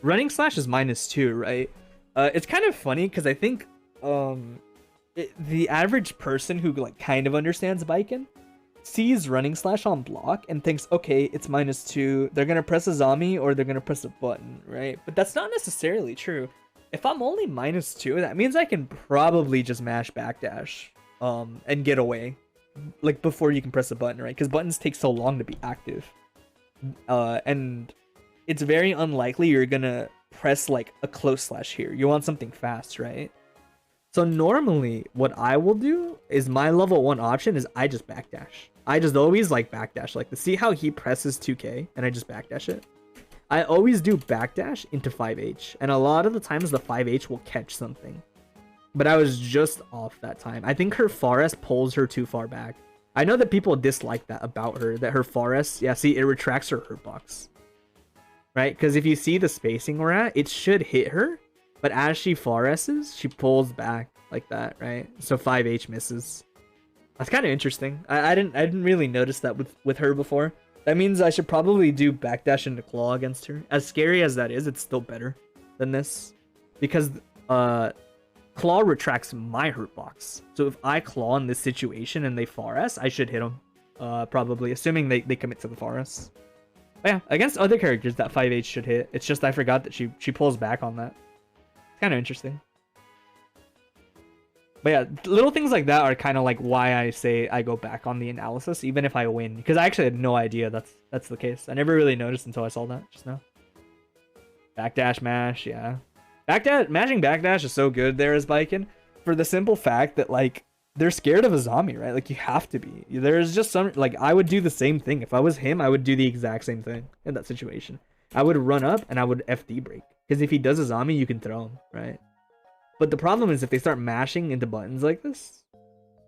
running slash is -2, right? It's kind of funny because I think the average person who like kind of understands Bikin sees running slash on block and thinks, okay, it's -2. They're gonna press a zombie or they're gonna press a button, right? But that's not necessarily true. If I'm only -2, that means I can probably just mash backdash and get away, like before you can press a button, right? Because buttons take so long to be active, and it's very unlikely you're gonna press like a close slash here. You want something fast, right? So normally what I will do is my level 1 option is I just backdash. I just always like backdash like this. See how he presses 2k and I just backdash it? I always do backdash into 5H, and a lot of the times the 5H will catch something. But I was just off that time. I think her Fares pulls her too far back. I know that people dislike that about her, that her Fares, yeah, see, it retracts her hurt box. Right? Because if you see the spacing we're at, it should hit her, but as she Fareses, she pulls back like that, right? So 5H misses. That's kind of interesting. I didn't really notice that with her before. That means I should probably do backdash into claw against her. As scary as that is, it's still better. than this because claw retracts my hurt box. So if I claw in this situation and they Forest, I should hit them. Probably, assuming they commit to the Forest. But yeah, against other characters, that 5H should hit. It's just I forgot that she pulls back on that. It's kind of interesting. But yeah, little things like that are kind of like why I say I go back on the analysis, even if I win. Because I actually had no idea that's the case. I never really noticed until I saw that just now. Backdash mash, yeah. Mashing backdash is so good there as Baiken. For the simple fact that, like, they're scared of a zombie, right? Like, you have to be. There's just some, like, I would do the same thing. If I was him, I would do the exact same thing in that situation. I would run up and I would FD break. Because if he does a zombie, you can throw him, right? But the problem is if they start mashing into buttons like this,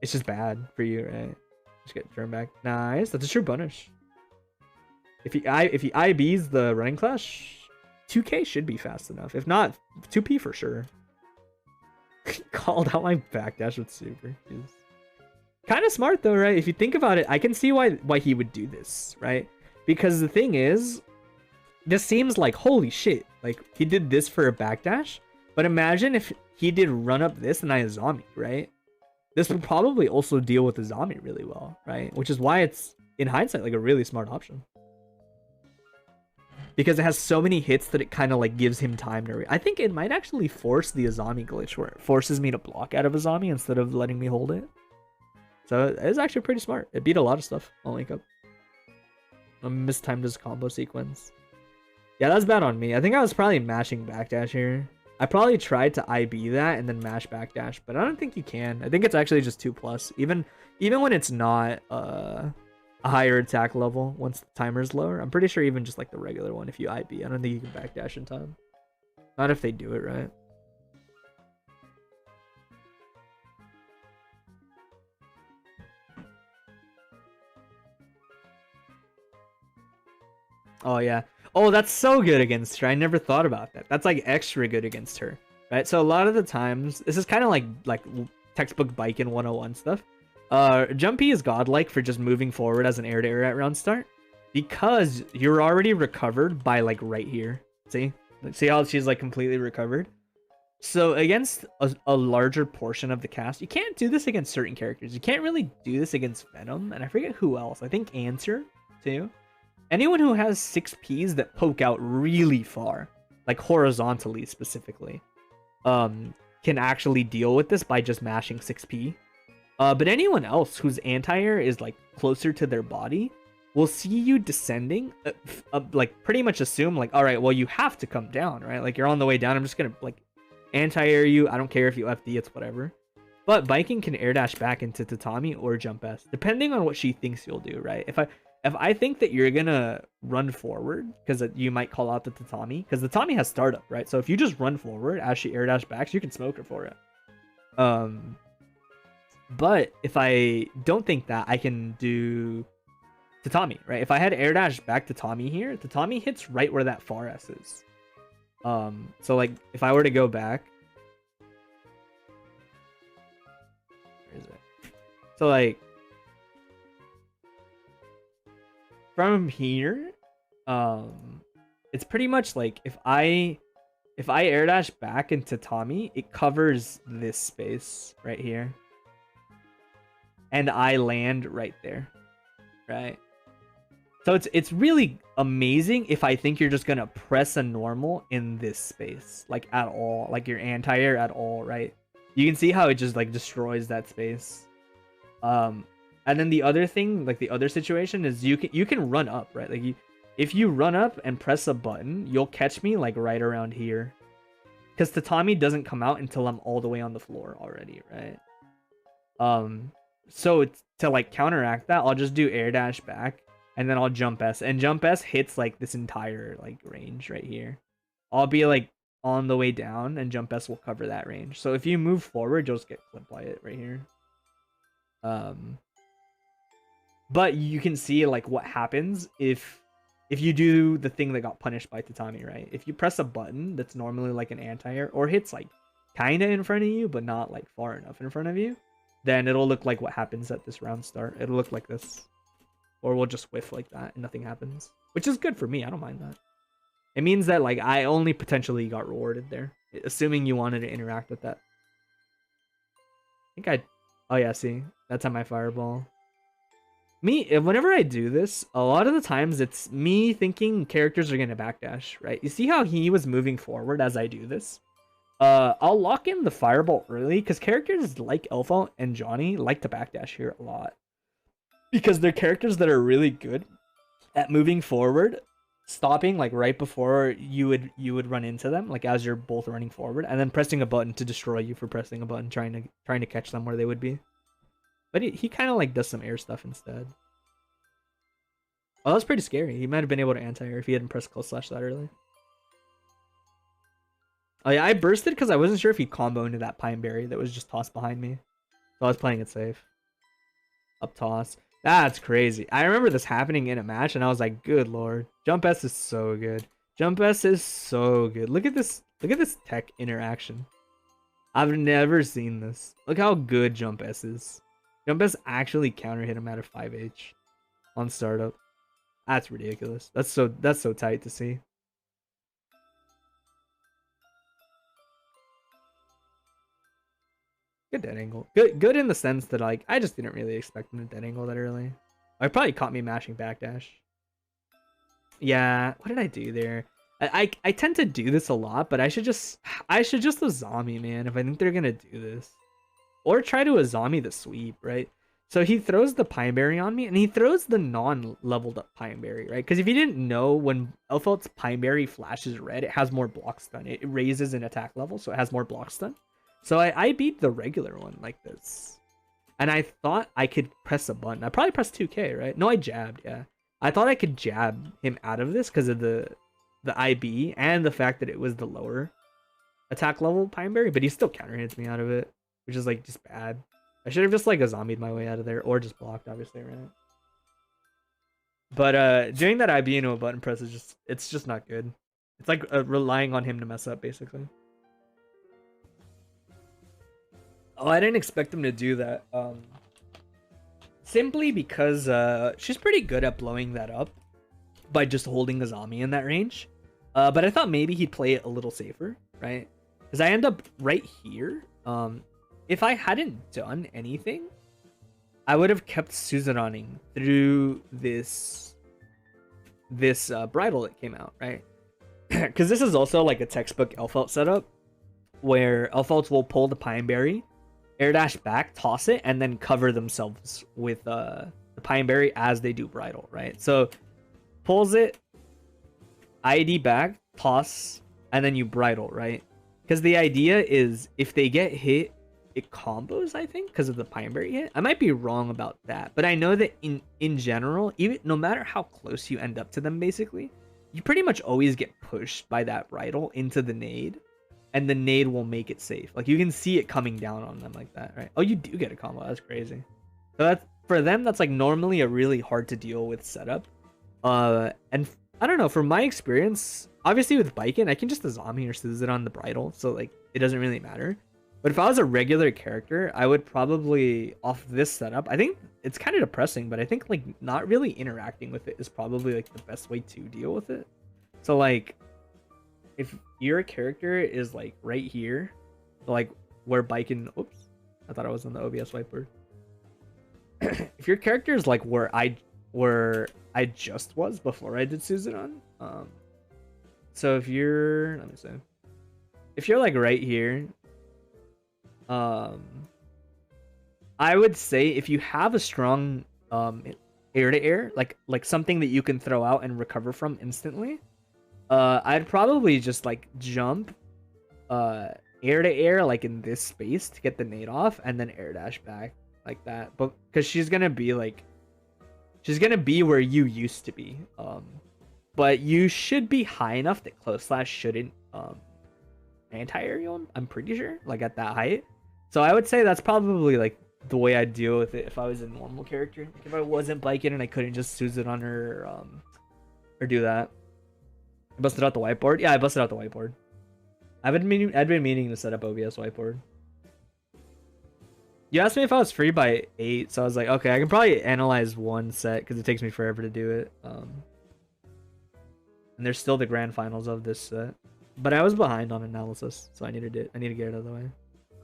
it's just bad for you, right? Just get turned back. Nice. That's a true punish. If he IBs the running clash, 2K should be fast enough. If not, 2P for sure. Called out my backdash with super. Kind of smart though, right? If you think about it, I can see why he would do this, right? Because the thing is, this seems like holy shit. Like he did this for a backdash, but imagine if he did run up this and I a zombie, right? This would probably also deal with the zombie really well, right? Which is why it's in hindsight like a really smart option. Because it has so many hits that it kind of like gives him time to I think it might actually force the Azami glitch where it forces me to block out of Azami instead of letting me hold it. So it's actually pretty smart. It beat a lot of stuff on Wake Up. I mistimed his combo sequence. Yeah, that's bad on me. I think I was probably mashing backdash here. I probably tried to IB that and then mash backdash, but I don't think you can. I think it's actually just 2+. Even when it's not a higher attack level once the timer's lower. I'm pretty sure even just like the regular one, if you IB, I don't think you can backdash in time. Not if they do it right. Oh yeah. Oh, that's so good against her. I never thought about that. That's like extra good against her, right? So a lot of the times, this is kind of like textbook Baiken 101 stuff. Jumpy is godlike for just moving forward as an air-to-air at round start because you're already recovered by like right here. See how she's like completely recovered. So against a larger portion of the cast, you can't do this against certain characters. You can't really do this against Venom, and I forget who else. I think Answer too. Anyone who has 6Ps that poke out really far, like horizontally specifically, can actually deal with this by just mashing 6P. But anyone else whose anti-air is like closer to their body will see you descending, like pretty much assume like, all right, well you have to come down, right? Like you're on the way down. I'm just gonna like anti-air you. I don't care if you FD, it's whatever. But Baiken can air dash back into Tatami or jump S, depending on what she thinks you'll do, right? If I think that you're gonna run forward, because you might call out the Tatami, because the Tatami has startup, right? So if you just run forward as she air dash backs, you can smoke her for it. But if I don't think that, I can do Tatami, right? If I had air dash back to Tatami here, Tatami hits right where that far S is. So like if I were to go back, where is it? So like from here, it's pretty much like if I air dash back into Tatami, it covers this space right here. And I land right there, right? So it's really amazing if I think you're just gonna press a normal in this space, like at all, like your anti-air at all, right? You can see how it just like destroys that space. And then the other thing, like the other situation is you can run up, right? Like if you run up and press a button, you'll catch me like right around here, because Tatami doesn't come out until I'm all the way on the floor already, right? So to like counteract that, I'll just do air dash back and then I'll jump S, and jump S hits like this entire like range right here. I'll be like on the way down and jump S will cover that range. So if you move forward, you'll just get clipped by it right here. But you can see like what happens if you do the thing that got punished by Tatami, right? If you press a button that's normally like an anti-air or hits like kind of in front of you but not like far enough in front of you, then it'll look like what happens at this round start. It'll look like this. Or we'll just whiff like that and nothing happens. Which is good for me. I don't mind that. It means that like I only potentially got rewarded there, assuming you wanted to interact with that. I think I, oh yeah, see, that's on my fireball. Whenever I do this, a lot of the times it's me thinking characters are gonna backdash, right? You see how he was moving forward as I do this? I'll lock in the fireball early because characters like Elphelt and Johnny like to backdash here a lot. Because they're characters that are really good at moving forward, stopping like right before you would run into them, like as you're both running forward, and then pressing a button to destroy you for pressing a button, trying to catch them where they would be. But he kind of like does some air stuff instead. Oh, that was pretty scary. He might have been able to anti-air if he hadn't pressed close slash that early. Oh yeah, I bursted because I wasn't sure if he'd combo into that Pine Berry that was just tossed behind me. So I was playing it safe. Up toss. That's crazy. I remember this happening in a match and I was like, good lord. Jump S is so good. Jump S is so good. Look at this tech interaction. I've never seen this. Look how good Jump S is. Jump S actually counter hit him out of 5H on startup. That's ridiculous. That's so tight to see. Good dead angle. Good in the sense that like I just didn't really expect him to dead angle that early. I probably caught me mashing backdash. Yeah, what did I do there? I tend to do this a lot, but I should just Azami, man, if I think they're gonna do this. Or try to Azami the sweep, right? So he throws the Pine Berry on me, and he throws the non-leveled up Pine Berry, right? Because if you didn't know, when Elphelt's Pine Berry flashes red, it has more block stun. It raises an attack level, so it has more block stun. So I beat the regular one like this. And I thought I could press a button. I probably pressed 2K, right? No, I jabbed, yeah. I thought I could jab him out of this because of the IB and the fact that it was the lower attack level Pine Berry, but he still counter hits me out of it, which is like just bad. I should have just like Azami'd my way out of there or just blocked, obviously, right? But doing that IB into a button press is it's just not good. It's like relying on him to mess up, basically. Oh, I didn't expect him to do that. Simply because she's pretty good at blowing that up by just holding Azami in that range. But I thought maybe he'd play it a little safer, right? Because I end up right here. If I hadn't done anything, I would have kept Suzeraning through this bridal that came out, right? Because this is also like a textbook Elphelt setup where Elphelts will pull the Pine Berry, air dash back, toss it, and then cover themselves with the Pine Berry as they do bridal, right? So pulls it, ID back, toss, and then you bridal, right? Because the idea is if they get hit, it combos, I think, because of the Pine Berry hit. I might be wrong about that, but I know that in general, even no matter how close you end up to them, basically, you pretty much always get pushed by that bridal into the nade, and the nade will make it safe. Like, you can see it coming down on them like that, right? Oh, you do get a combo. That's crazy. So that's, for them, that's like normally a really hard to deal with setup. And I don't know, from my experience, obviously with Baiken, I can just Azami or Suzerain on the bridal, so like it doesn't really matter. But if I was a regular character, I would probably, off this setup, I think it's kind of depressing, but I think like not really interacting with it is probably like the best way to deal with it. So like, if your character is like right here, like where Baiken, oops, I thought I was on the OBS whiteboard. If your character is like where I just was before I did Suzerain, so if you're, let me see, if you're like right here, I would say if you have a strong air to air, like something that you can throw out and recover from instantly, I'd probably just like jump air to air like in this space to get the nade off and then air dash back like that. But because she's gonna be where you used to be. But you should be high enough that close slash shouldn't anti-air you, I'm pretty sure, like at that height. So I would say that's probably like the way I'd deal with it if I was a normal character. Like if I wasn't Baiken and I couldn't just Suz it on her or do that. I busted out the whiteboard. Yeah, I busted out the whiteboard. I'd been meaning to set up OBS whiteboard. You asked me if I was free by 8, so I was like, okay, I can probably analyze one set because it takes me forever to do it. And there's still the grand finals of this set. But I was behind on analysis, so I need to get it out of the way.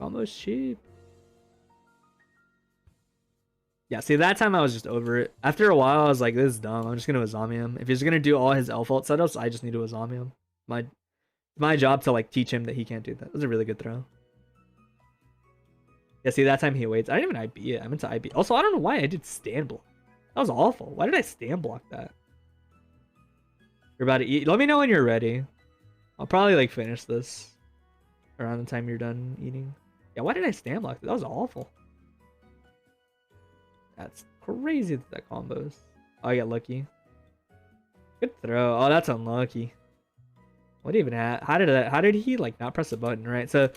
Almost cheap. Yeah, see, that time I was just over it. After a while, I was like, this is dumb. I'm just going to Azami him. If he's going to do all his Elphelt setups, I just need to Azami him. My job to, like, teach him that he can't do that. It was a really good throw. Yeah, see, that time he waits. I didn't even IB it. I meant to IB. Also, I don't know why I did stand block. That was awful. Why did I stand block that? You're about to eat. Let me know when you're ready. I'll probably, like, finish this around the time you're done eating. Yeah, why did I stand block that? That was awful. That's crazy that combos. Oh, I got lucky. Good throw. Oh, that's unlucky. What even had? How did he like not press a button, right? So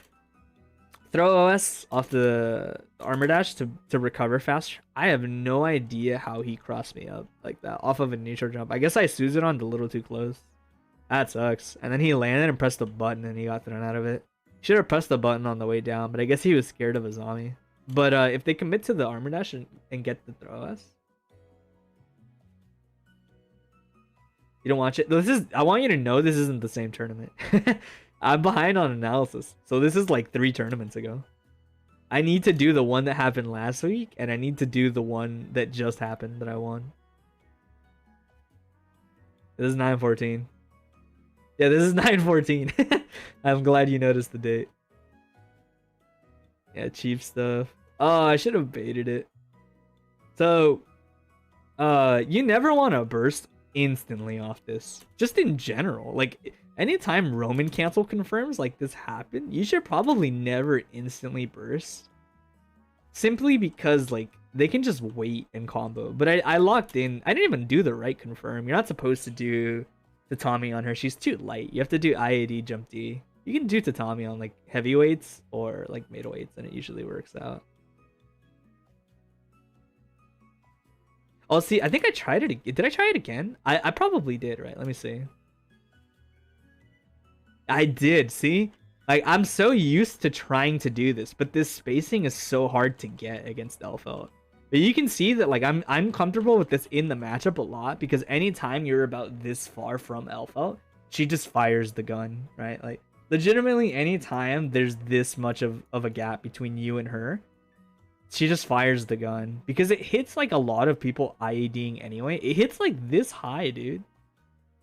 throw OS off the armor dash to recover fast. I have no idea how he crossed me up like that off of a neutral jump. I guess I Susan on a little too close. That sucks. And then he landed and pressed the button and he got thrown out of it. Should have pressed the button on the way down, but I guess he was scared of Azami. But if they commit to the armor dash and get the throw us, you don't watch it. I want you to know this isn't the same tournament. I'm behind on analysis, so this is like 3 tournaments ago. I need to do the one that happened last week, and I need to do the one that just happened that I won. This is 9/14. Yeah, this is 9/14. I'm glad you noticed the date. Yeah, cheap stuff. Oh, I should have baited it. So, you never want to burst instantly off this. Just in general. Like, anytime Roman cancel confirms like this happen, you should probably never instantly burst. Simply because, like, they can just wait and combo. But I locked in. I didn't even do the right confirm. You're not supposed to do Tatami on her. She's too light. You have to do IAD jump D. You can do Tatami on, like, heavyweights or, like, middleweights, and it usually works out. Oh, see, I think I tried it. Did I try it again? I probably did, right? Let me see. I did, see? Like, I'm so used to trying to do this, but this spacing is so hard to get against Elphelt. But you can see that, like, I'm comfortable with this in the matchup a lot, because anytime you're about this far from Elphelt, she just fires the gun, right? Like, legitimately, anytime there's this much of a gap between you and her, she just fires the gun. Because it hits, like, a lot of people IADing anyway. It hits, like, this high, dude.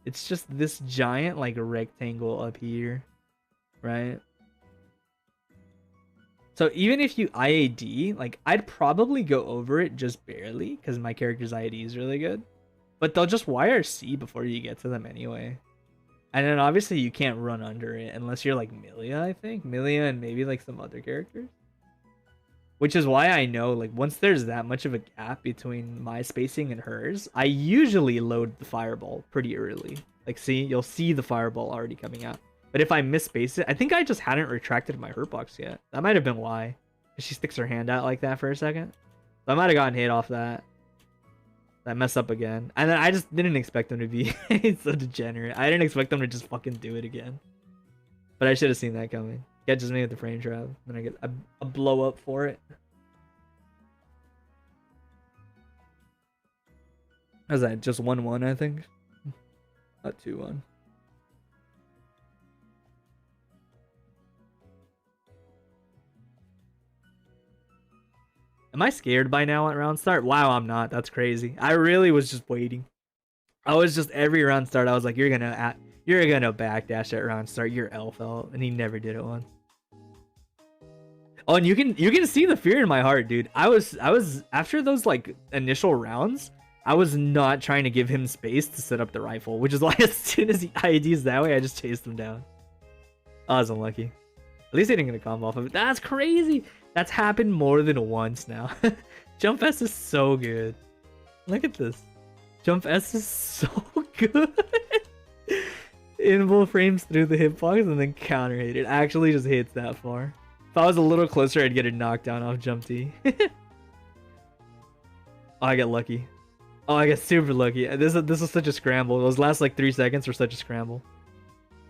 It's just this giant, like, rectangle up here, right? So even if you IAD, like, I'd probably go over it just barely, because my character's IAD is really good. But they'll just YRC before you get to them anyway. And then obviously you can't run under it unless you're like Milia, I think. Milia and maybe like some other characters. Which is why I know, like, once there's that much of a gap between my spacing and hers, I usually load the fireball pretty early. Like, see, you'll see the fireball already coming out. But if I misspace it, I think I just hadn't retracted my hurt box yet. That might have been why. She sticks her hand out like that for a second. So I might have gotten hit off that. I mess up again. And then I just didn't expect them to be so degenerate. I didn't expect them to just fucking do it again. But I should have seen that coming. Catches me with the frame trap. Then I get a blow up for it. How's that? Just 1-1, I think? Not 2-1. Am I scared by now at round start? Wow, I'm not. That's crazy. I really was just waiting. I was just every round start. I was like, you're gonna backdash at round start. You're Elphelt, and he never did it once. Oh, and you can see the fear in my heart, dude. I was after those like initial rounds, I was not trying to give him space to set up the rifle, which is why as soon as he IEDs that way, I just chased him down. I was unlucky. At least I didn't get a combo off of it. That's crazy. That's happened more than once now. Jump S is so good. Look at this. Jump S is so good. Invul frames through the hitbox and then counter hit. It actually just hits that far. If I was a little closer, I'd get a knockdown off jump T. Oh, I got lucky. Oh, I got super lucky. This was such a scramble. Those last like 3 seconds were such a scramble.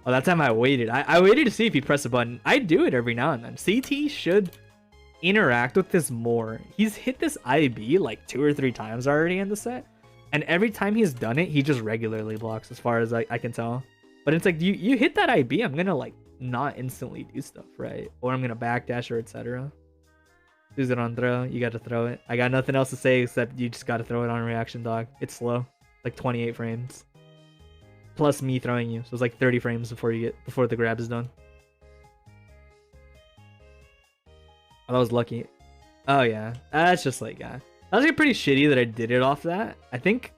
Oh, that time I waited. I waited to see if he'd press a button. I do it every now and then. CT should interact with this more. He's hit this IB like 2 or 3 times already in the set. And every time he's done it, he just regularly blocks as far as I can tell. But it's like, you hit that IB, I'm gonna like not instantly do stuff, right? Or I'm gonna backdash or etc. Use it on throw, you gotta throw it. I got nothing else to say except you just gotta throw it on reaction, dog. It's slow, like 28 frames. Plus me throwing you, so it's like 30 frames before the grab is done. Oh, that was lucky. Oh yeah, that's just like, yeah. That was like pretty shitty that I did it off that. I think.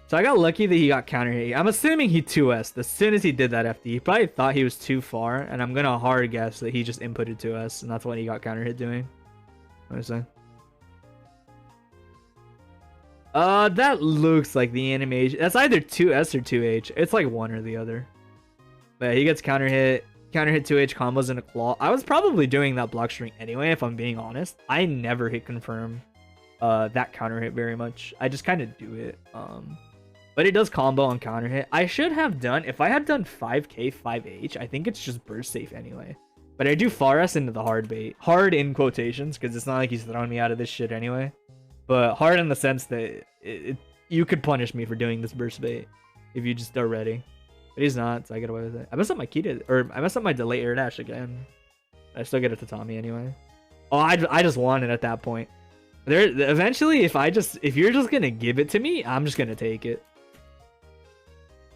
So I got lucky that he got counter hit. I'm assuming he 2S'd as soon as he did that FD. He probably thought he was too far, and I'm gonna hard guess that he just inputted 2S, and that's what he got counter hit doing. What was I saying? That looks like the animation. That's either 2S or 2H. It's like one or the other. But he gets counter hit 2H combos in a claw. I was probably doing that block string anyway, if I'm being honest. I never hit confirm that counter hit very much. I just kind of do it. But it does combo on counter hit. I should have done, if I had done 5k 5H, I think it's just burst safe anyway. But I do far S into the hard bait. Hard in quotations, because it's not like he's throwing me out of this shit anyway. But hard in the sense that you could punish me for doing this burst bait if you just are ready. But he's not, so I get away with it. I messed up my key to, or I messed up my delay air dash again. I still get it to Tommy anyway. Oh, I just won it at that point. Eventually, if you're just gonna give it to me, I'm just gonna take it.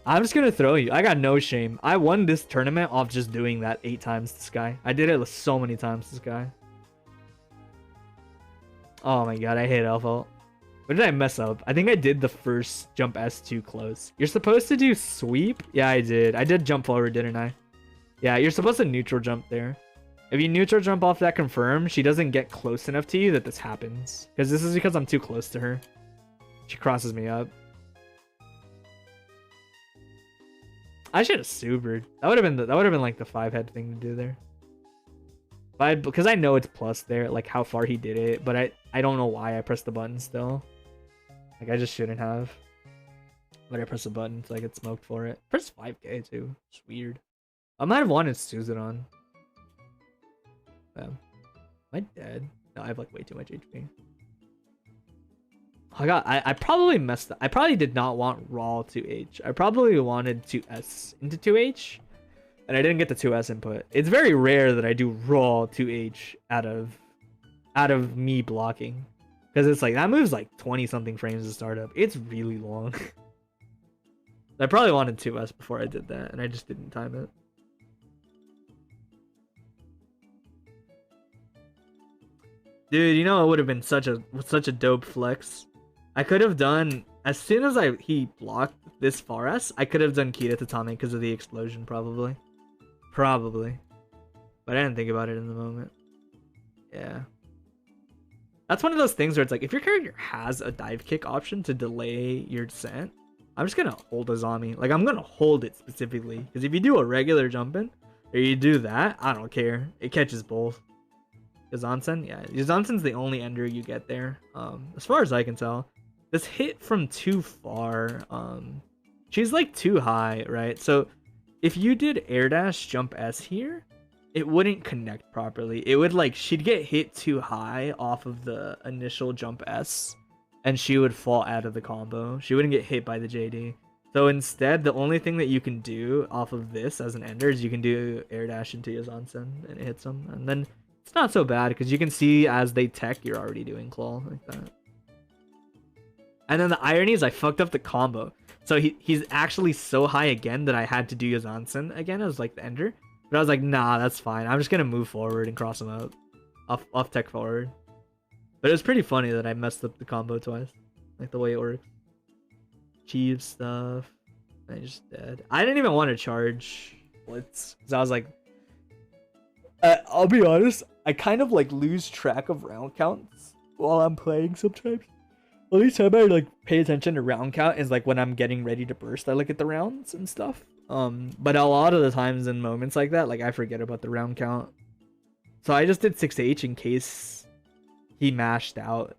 I'm just gonna throw you. I got no shame. I won this tournament off just doing that 8 times to Sky. I did it so many times to Sky. Oh my god, I hate Elphelt. What did I mess up? I think I did the first jump S too close. You're supposed to do sweep? Yeah, I did. I did jump forward, didn't I? Yeah, you're supposed to neutral jump there. If you neutral jump off that confirm, she doesn't get close enough to you that this happens. Because this is because I'm too close to her. She crosses me up. I should have supered. That would have been like the 5-head thing to do there. Because I know it's plus there, like how far he did it, but I don't know why I pressed the button still. Like I just shouldn't have. But I pressed the button so I get smoked for it. Press 5k too. It's weird. I might have wanted Suzerain. Am I dead? No, I have like way too much HP. I probably messed up. I probably did not want raw 2H. I probably wanted 2S into 2H. And I didn't get the 2S input. It's very rare that I do raw 2H out of me blocking. Because it's like, that moves like 20 something frames to start up. It's really long. I probably wanted 2S before I did that, and I just didn't time it. Dude, you know it would have been such a dope flex. I could have done, as soon as he blocked this far S, I could have done Kita Tatame because of the explosion, probably. Probably. But I didn't think about it in the moment. Yeah. That's one of those things where it's like, if your character has a dive kick option to delay your descent, I'm just gonna hold a zombie. Like, I'm gonna hold it specifically. Because if you do a regular jump in, or you do that, I don't care. It catches both. Yazansen? Yeah, Yazansen's the only ender you get there. As far as I can tell. This hit from too far, she's like too high, right? So if you did air dash jump S here, it wouldn't connect properly. It would like, she'd get hit too high off of the initial jump S, and she would fall out of the combo. She wouldn't get hit by the JD. So instead, the only thing that you can do off of this as an ender is you can do air dash into Yazansen, and it hits him. And then it's not so bad, because you can see as they tech, you're already doing claw like that. And then the irony is I fucked up the combo. So he's actually so high again that I had to do Yazansen again as like the ender. But I was like, nah, that's fine. I'm just going to move forward and cross him up. Off tech forward. But it was pretty funny that I messed up the combo twice. Like the way it works. Cheap stuff. I just dead. I didn't even want to charge Blitz. Because I was like... I'll be honest. I kind of like lose track of round counts while I'm playing sometimes. Only time I like pay attention to round count is like when I'm getting ready to burst. I look at the rounds and stuff. But a lot of the times in moments like that, like I forget about the round count. So I just did 6H in case he mashed out,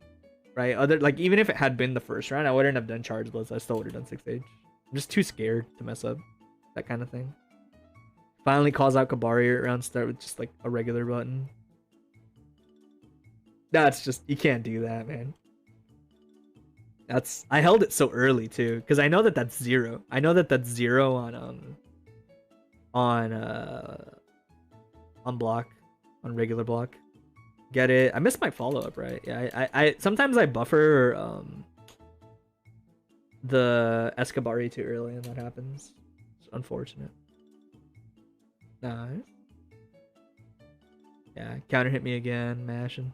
right? Like even if it had been the first round, I wouldn't have done charge blitz. I still would have done 6H. I'm just too scared to mess up that kind of thing. Finally calls out Kabari around start with just like a regular button. That's just, you can't do that, man. I held it so early too, because I know that that's 0. I know that that's 0 on block, on regular block. Get it? I missed my follow up, right? Yeah, I sometimes I buffer the Escabari too early, and that happens. It's unfortunate. Nice. Yeah, counter hit me again, mashing.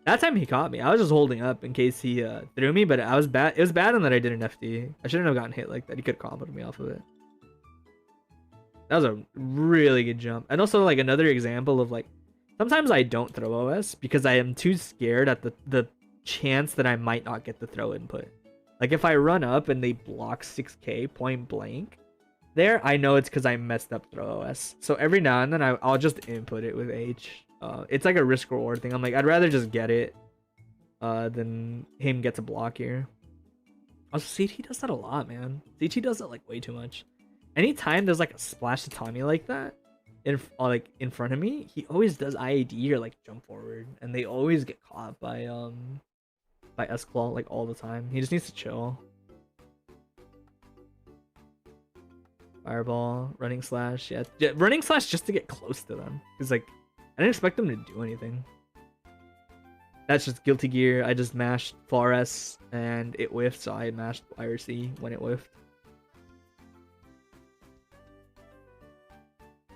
That time he caught me. I was just holding up in case he threw me, but I was bad. It was bad in that I did an FD. I shouldn't have gotten hit like that. He could have comboed me off of it. That was a really good jump. And also, like, another example of, like, sometimes I don't throw OS because I am too scared at the chance that I might not get the throw input. Like, if I run up and they block 6k point blank, there, I know it's because I messed up throw OS. So every now and then, I'll just input it with H. It's like a risk reward thing. I'm like, I'd rather just get it than him get to block here. Also, CT does that a lot, man. CT does that like way too much. Anytime there's like a splash to Tommy like that, in front of me, he always does IAD or like jump forward, and they always get caught by S-Claw like all the time. He just needs to chill. Fireball, running slash, yeah, running slash just to get close to them. Cause like I didn't expect them to do anything. That's just guilty gear. I just mashed far S and it whiffed, so I mashed IRC when it whiffed.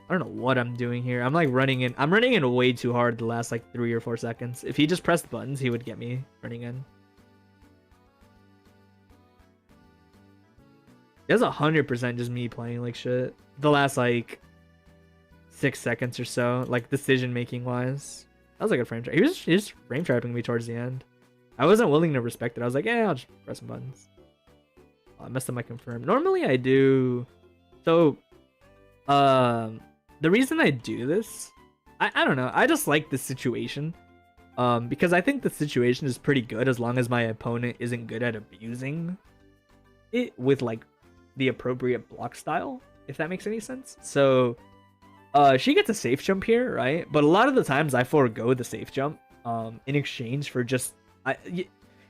I don't know what I'm doing here. I'm like running in. I'm running in way too hard the last like 3 or 4 seconds. If he just pressed buttons, he would get me running in. That's 100% just me playing like shit. The last like 6 seconds or so, like decision making wise. That was like a frame trap. He was just frame trapping me towards the end. I wasn't willing to respect it. I was like, yeah, I'll just press some buttons. Oh, I messed up my confirm. Normally I do. So, the reason I do this, I don't know. I just like this situation. Because I think the situation is pretty good as long as my opponent isn't good at abusing it with like the appropriate block style, if that makes any sense. So, she gets a safe jump here, right? But a lot of the times I forego the safe jump in exchange for just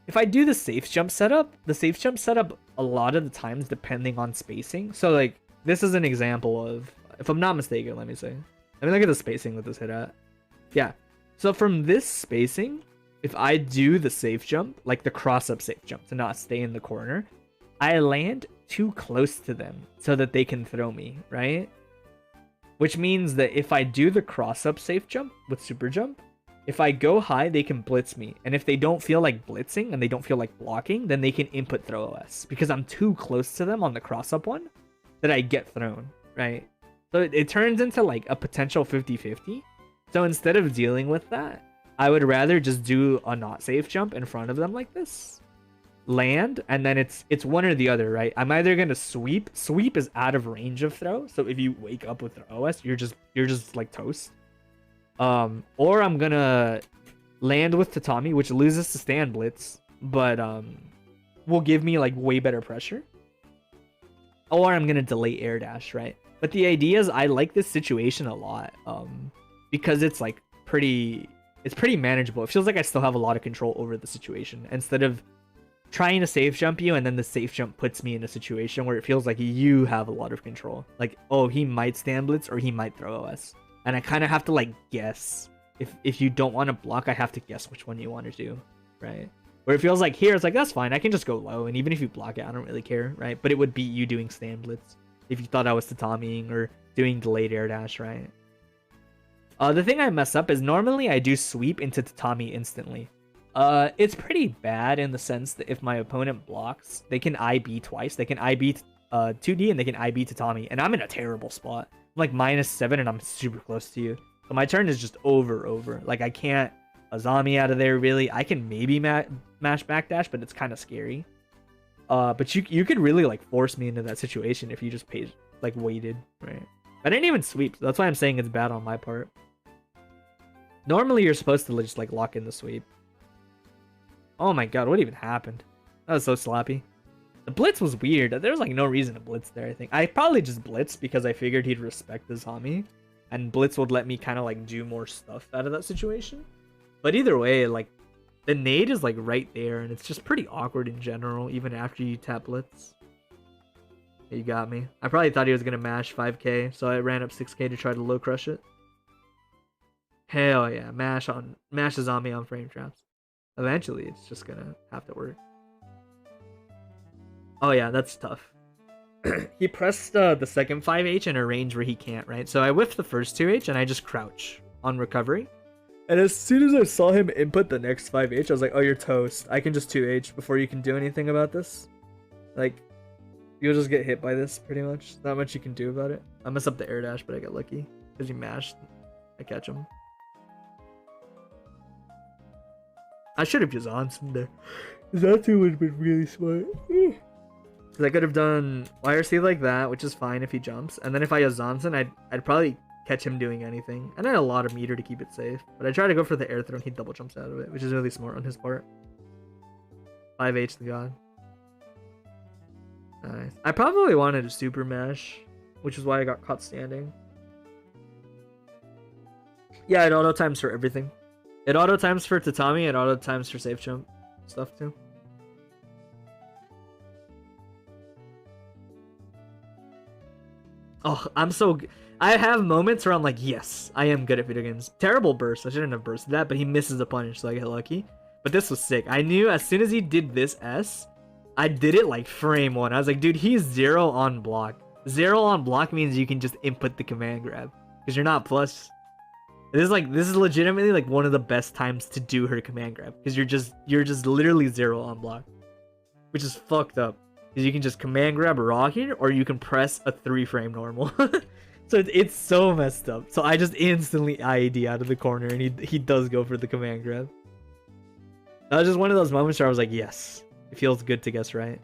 if I do the safe jump setup a lot of the times depending on spacing. So like this is an example of, if I'm not mistaken, let me look at the spacing with this hit at. Yeah. So from this spacing, if I do the safe jump, like the cross up safe jump to not stay in the corner, I land too close to them so that they can throw me, right? Which means that if I do the cross up safe jump with super jump, if I go high, they can blitz me. And if they don't feel like blitzing and they don't feel like blocking, then they can input throw OS because I'm too close to them on the cross up one that I get thrown, right? So it turns into like a potential 50-50. So instead of dealing with that, I would rather just do a not safe jump in front of them like this, land, and then it's one or the other, right? I'm either gonna sweep. Sweep is out of range of throw, so if you wake up with throw OS, you're just like toast. Or I'm gonna land with Tatami, which loses to stand blitz, but will give me like way better pressure. Or I'm gonna delay air dash, right? But the idea is I like this situation a lot, because it's like pretty manageable. It feels like I still have a lot of control over the situation instead of trying to safe jump you and then the safe jump puts me in a situation where it feels like you have a lot of control. Like, oh, he might stand blitz or he might throw OS. And I kind of have to like guess. If you don't want to block, I have to guess which one you want to do, right? Where it feels like here, it's like, that's fine. I can just go low. And even if you block it, I don't really care, right? But it would be you doing stand blitz if you thought I was tataming or doing delayed air dash, right? The thing I mess up is normally I do sweep into tatami instantly. It's pretty bad in the sense that if my opponent blocks, they can IB twice. They can IB 2D and they can IB tatami. And I'm in a terrible spot. I'm like -7 and I'm super close to you. So my turn is just over. Like I can't Azami out of there really. I can maybe mash backdash, but it's kind of scary. But you could really like force me into that situation if you just waited, right? I didn't even sweep. So that's why I'm saying it's bad on my part. Normally you're supposed to just like lock in the sweep. Oh my god, what even happened? That was so sloppy. The blitz was weird. There was like no reason to blitz there, I think. I probably just blitzed because I figured he'd respect the Zami. And blitz would let me kind of like do more stuff out of that situation. But either way, like The nade is like right there, and it's just pretty awkward in general, even after you tap blitz. You got me. I probably thought he was gonna mash 5k, so I ran up 6k to try to low crush it. Hell yeah, mashes on me on frame traps. Eventually, it's just gonna have to work. Oh yeah, that's tough. He pressed the second 5H in a range where he can't, right? So I whiffed the first 2H and I just crouch on recovery. And as soon as I saw him input the next 5H, I was like, oh, you're toast. I can just 2H before you can do anything about this. Like, you'll just get hit by this, pretty much. Not much you can do about it. I mess up the air dash, but I got lucky. Because he mashed. I catch him. I should have just answered there. That too would have been really smart. Because I could have done YRC like that, which is fine if he jumps. And then if I Azanson, I'd probably catch him doing anything. And I had a lot of meter to keep it safe. But I try to go for the air throw and he double jumps out of it, which is really smart on his part. 5H the god. Nice. I probably wanted a super mash, which is why I got caught standing. Yeah, it auto times for everything. It auto times for tatami, it auto times for safe jump stuff too. Oh, I'm so good. I have moments where I'm like, yes, I am good at video games. Terrible burst. I shouldn't have bursted that, but he misses the punish, so I get lucky. But this was sick. I knew as soon as he did this S, I did it like frame 1. I was like, dude, he's 0 on block. 0 on block means you can just input the command grab. Because you're not plus. This is legitimately like one of the best times to do her command grab. Because you're just literally 0 on block. Which is fucked up. Because you can just command grab rocket, or you can press a 3-frame normal. So it's so messed up. So I just instantly IED out of the corner, and he does go for the command grab. That was just one of those moments where I was like, yes, it feels good to guess right.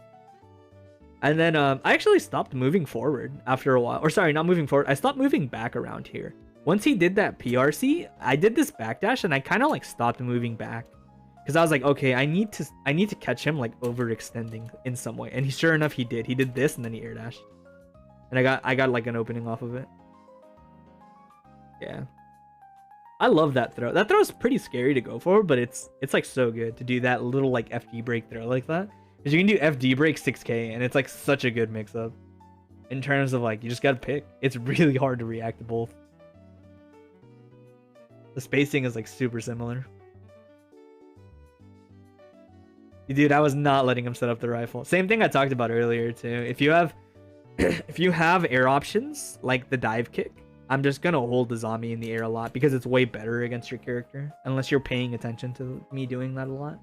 And then I actually stopped moving forward after a while. Or sorry, not moving forward. I stopped moving back around here. Once he did that PRC, I did this backdash, and I kind of like stopped moving back. Because I was like, okay, I need to catch him like overextending in some way. And sure enough, he did. He did this, and then he air dashed. And I got like an opening off of it. Yeah. I love that throw. That throw is pretty scary to go for, but it's like so good to do that little like FD break throw like that. Because you can do FD break 6k, and it's like such a good mix up. In terms of like, you just gotta pick. It's really hard to react to both. The spacing is like super similar. Dude, I was not letting him set up the rifle. Same thing I talked about earlier too. If you have if you have air options like the dive kick, I'm just gonna hold the zombie in the air a lot because it's way better against your character, unless you're paying attention to me doing that a lot.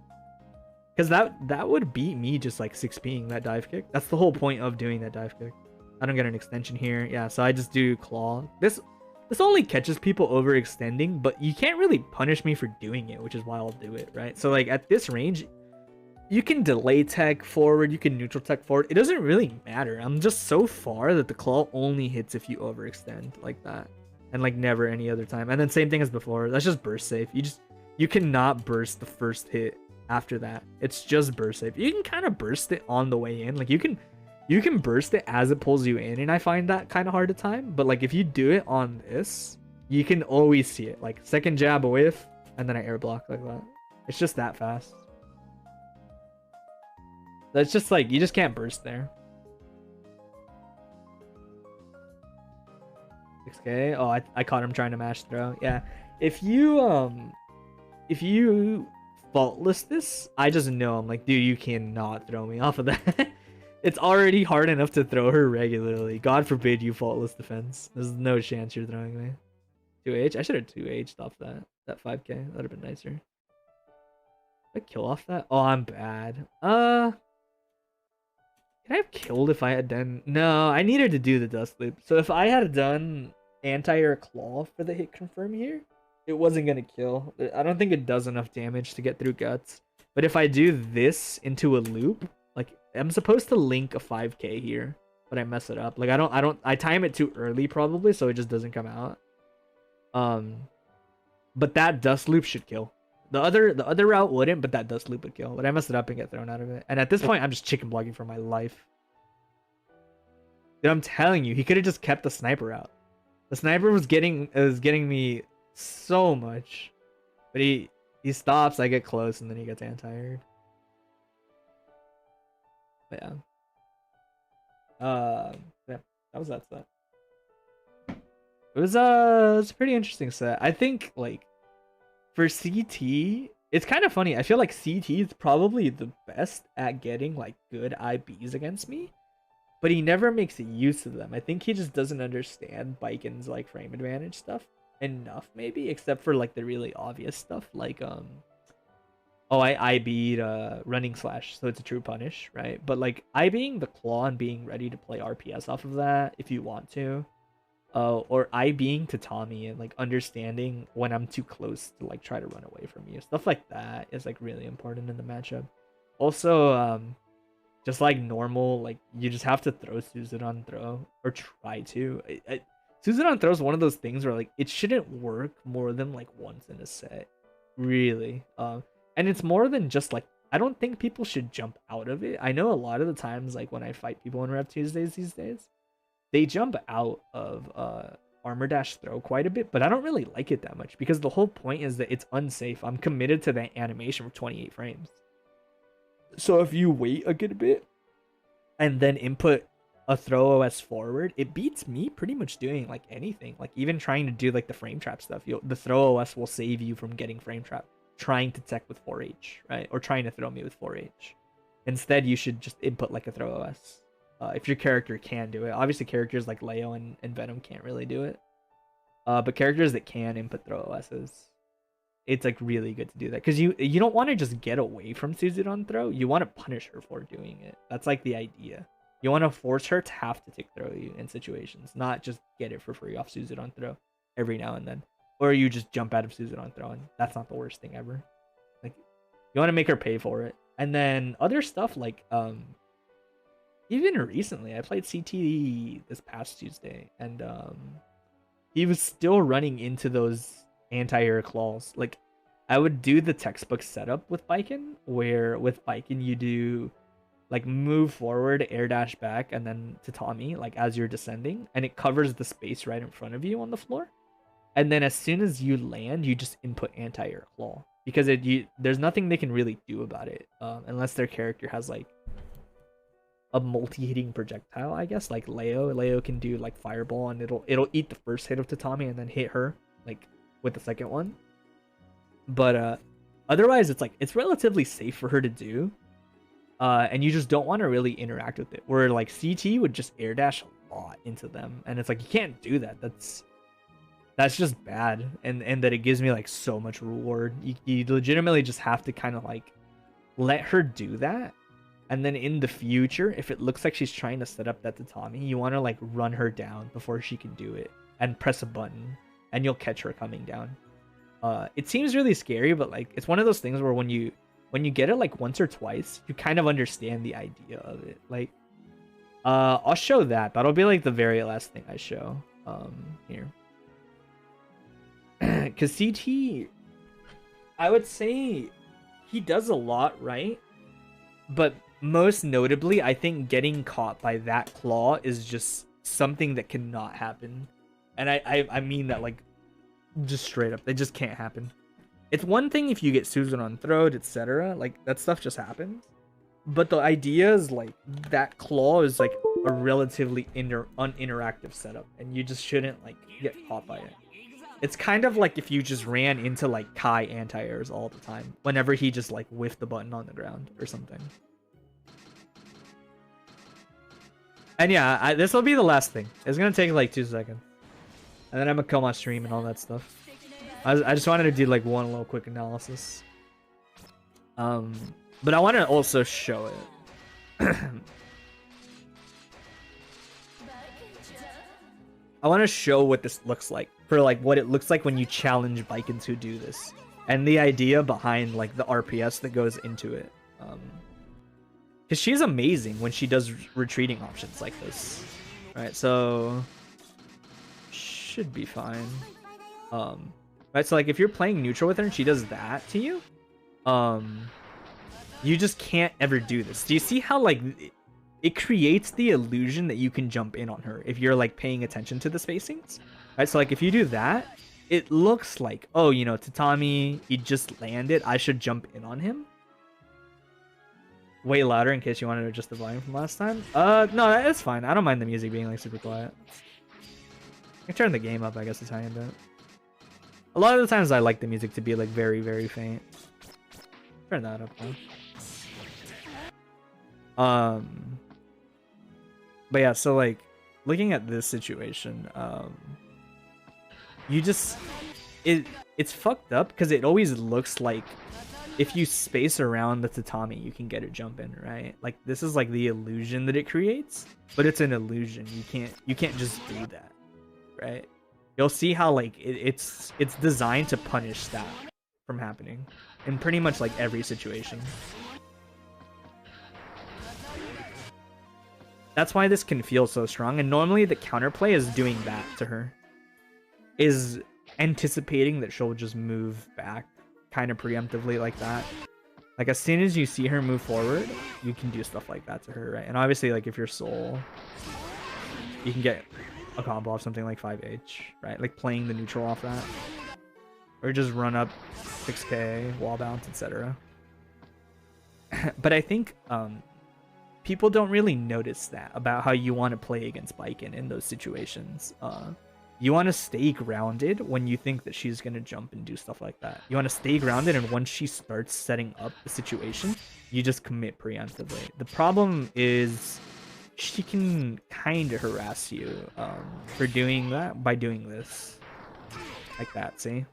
Because that would beat me just like 6ping that dive kick. That's the whole point of doing that dive kick. I don't get an extension here. Yeah, so I just do claw. This only catches people overextending, but you can't really punish me for doing it, which is why I'll do it, right? So like at this range, you can delay tech forward, you can neutral tech forward. It doesn't really matter. I'm just so far that the claw only hits if you overextend like that, and like never any other time. And then same thing as before. That's just burst safe. You cannot burst the first hit after that. It's just burst safe. You can kind of burst it on the way in. Like you can burst it as it pulls you in, and I find that kind of hard to time. But like if you do it on this, you can always see it. Like second jab a whiff, and then I air block like that. It's just that fast. That's just like, you just can't burst there. 6k. Oh, I caught him trying to mash throw. Yeah. If you faultless this, I just know I'm like, dude, you cannot throw me off of that. It's already hard enough to throw her regularly. God forbid you faultless defense. There's no chance you're throwing me. 2H? I should have 2H'd off that 5k. That'd have been nicer. Did I kill off that? Oh, I'm bad. Can I have killed if I had done... No, I needed to do the dust loop. So if I had done anti-air claw for the hit confirm here, it wasn't going to kill. I don't think it does enough damage to get through guts. But if I do this into a loop, like I'm supposed to link a 5k here, but I mess it up. Like I time it too early probably, so it just doesn't come out. But that dust loop should kill. The other route wouldn't, but that dust loop would kill. But I messed it up and get thrown out of it. And at this point, I'm just chicken blocking for my life. Dude, I'm telling you, he could have just kept the sniper out. The sniper was getting me so much, but he He stops, I get close, and then he gets anti-aired. But yeah. Yeah, that was that set. It was a pretty interesting set. I think like for CT, it's kind of funny. I feel like CT is probably the best at getting like good IBs against me, but he never makes use of them. I think he just doesn't understand Biken's like frame advantage stuff enough, maybe, except for like the really obvious stuff like oh, I beat running slash, so it's a true punish, right? But like I being the claw and being ready to play RPS off of that if you want to. Or I being Tatami and like understanding when I'm too close to like try to run away from you. Stuff like that is like really important in the matchup. Also, just like normal, like you just have to throw Suzuran throw or try to. Suzuran throw is one of those things where like it shouldn't work more than like once in a set, really. And it's more than just like I don't think people should jump out of it. I know a lot of the times like when I fight people in rev2sdays these days, they jump out of armor dash throw quite a bit, but I don't really like it that much because the whole point is that it's unsafe. I'm committed to that animation for 28 frames. So if you wait a good bit and then input a throw OS forward, it beats me pretty much doing like anything. Like even trying to do like the frame trap stuff, the throw OS will save you from getting frame trap. Trying to tech with 4H, right? Or trying to throw me with 4H. Instead, you should just input like a throw OS. If your character can do it. Obviously, characters like Leo and Venom can't really do it. But characters that can input throw OSs, it's like really good to do that. Because you don't want to just get away from Suzuran throw. You want to punish her for doing it. That's like the idea. You want to force her to have to tick throw you in situations, not just get it for free off Suzuran throw every now and then. Or you just jump out of Suzuran throw, and that's not the worst thing ever. Like, you want to make her pay for it. And then other stuff like, even recently, I played CT this past Tuesday, and he was still running into those anti-air claws. Like, I would do the textbook setup with Biken, where with Biken you do like move forward, air dash back, and then Tatami, like as you're descending, and it covers the space right in front of you on the floor. And then as soon as you land, you just input anti-air claw because there's nothing they can really do about it unless their character has like a multi-hitting projectile, I guess. Like Leo can do like fireball and it'll eat the first hit of Tatami and then hit her like with the second one. But otherwise, it's like it's relatively safe for her to do, and you just don't want to really interact with it. Where like CT would just air dash a lot into them, and it's like you can't do that. That's just bad, and that it gives me like so much reward. You legitimately just have to kind of like let her do that, and then in the future, if it looks like she's trying to set up that Tatami, you want to like run her down before she can do it and press a button, and you'll catch her coming down. It seems really scary, but like it's one of those things where when you get it like once or twice, you kind of understand the idea of it. Like, I'll show that. That'll be like the very last thing I show. Here. Because CT, I would say he does a lot right, but most notably, I think getting caught by that claw is just something that cannot happen. And I mean that like just straight up. It just can't happen. It's one thing if you get Suzuran thrown, etc. Like that stuff just happens. But the idea is like that claw is like a relatively uninteractive setup, and you just shouldn't like get caught by it. It's kind of like if you just ran into like Kai anti-airs all the time whenever he just like whiffed the button on the ground or something. And yeah, this will be the last thing. It's gonna take like 2 seconds, and then I'm gonna kill my stream and all that stuff. I just wanted to do like one little quick analysis. But I want to also show it. I want to show what this looks like, for like what it looks like when you challenge Biken to do this, and the idea behind like the RPS that goes into it. Because she's amazing when she does retreating options like this. Right, so should be fine. Right, so like if you're playing neutral with her and she does that to you, you just can't ever do this. Do you see how like it creates the illusion that you can jump in on her if you're like paying attention to the spacings? Right, so like if you do that, it looks like, oh, you know, tatami, he just landed, I should jump in on him. Way louder in case you wanted to adjust the volume from last time. No, it's fine. I don't mind the music being like super quiet. I can turn the game up, I guess, a tiny bit. A lot of the times I like the music to be like very, very faint. Turn that up, though. But yeah, so like looking at this situation, you just it's fucked up because it always looks like if you space around the tatami, you can get a jump in, right? Like this is like the illusion that it creates, but it's an illusion. You can't just do that, right? You'll see how like it's designed to punish that from happening in pretty much like every situation. That's why this can feel so strong, and normally the counterplay is doing that to her. Is anticipating that she'll just move back kind of preemptively like that. Like as soon as you see her move forward, you can do stuff like that to her, right? And obviously like if you're Soul, you can get a combo off something like 5H, right? Like playing the neutral off that. Or just run up 6k, wall bounce, etc. But I think people don't really notice that about how you want to play against Baiken in those situations. You want to stay grounded when you think that she's going to jump and do stuff like that. You want to stay grounded, and once she starts setting up the situation, you just commit preemptively. The problem is she can kind of harass you for doing that by doing this. Like that, see?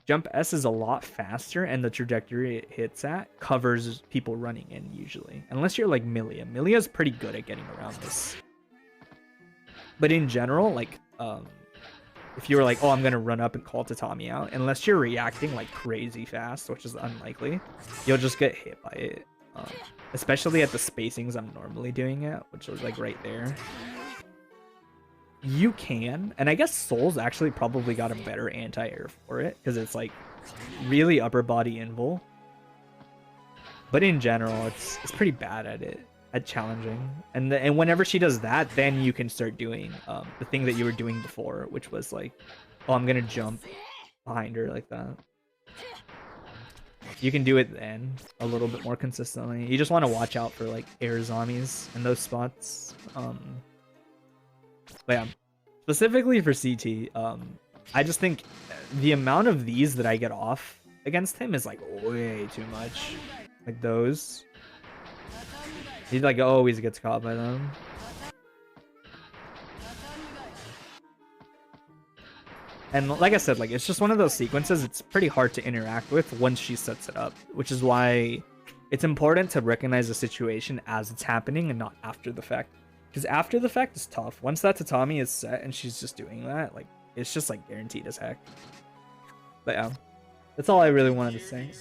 Jump S is a lot faster, and the trajectory it hits at covers people running in usually. Unless you're like Milia. Milia's pretty good at getting around this. But in general, like, if you were like, oh, I'm going to run up and call tatami out, unless you're reacting like crazy fast, which is unlikely, you'll just get hit by it. Especially at the spacings I'm normally doing it, which is like right there. You can, and I guess Soul's actually probably got a better anti-air for it, because it's like really upper body invul. But in general, it's pretty bad at it. At challenging, and whenever she does that, then you can start doing the thing that you were doing before, which was like, oh, I'm gonna jump behind her like that. You can do it then a little bit more consistently. You just want to watch out for like air zombies in those spots. But yeah, specifically for CT, I just think the amount of these that I get off against him is like way too much. Like those. He like always gets caught by them. And like I said, like it's just one of those sequences it's pretty hard to interact with once she sets it up, which is why it's important to recognize the situation as it's happening and not after the fact. Because after the fact is tough. Once that tatami is set and she's just doing that, like it's just like guaranteed as heck. But yeah, that's all I really wanted to say.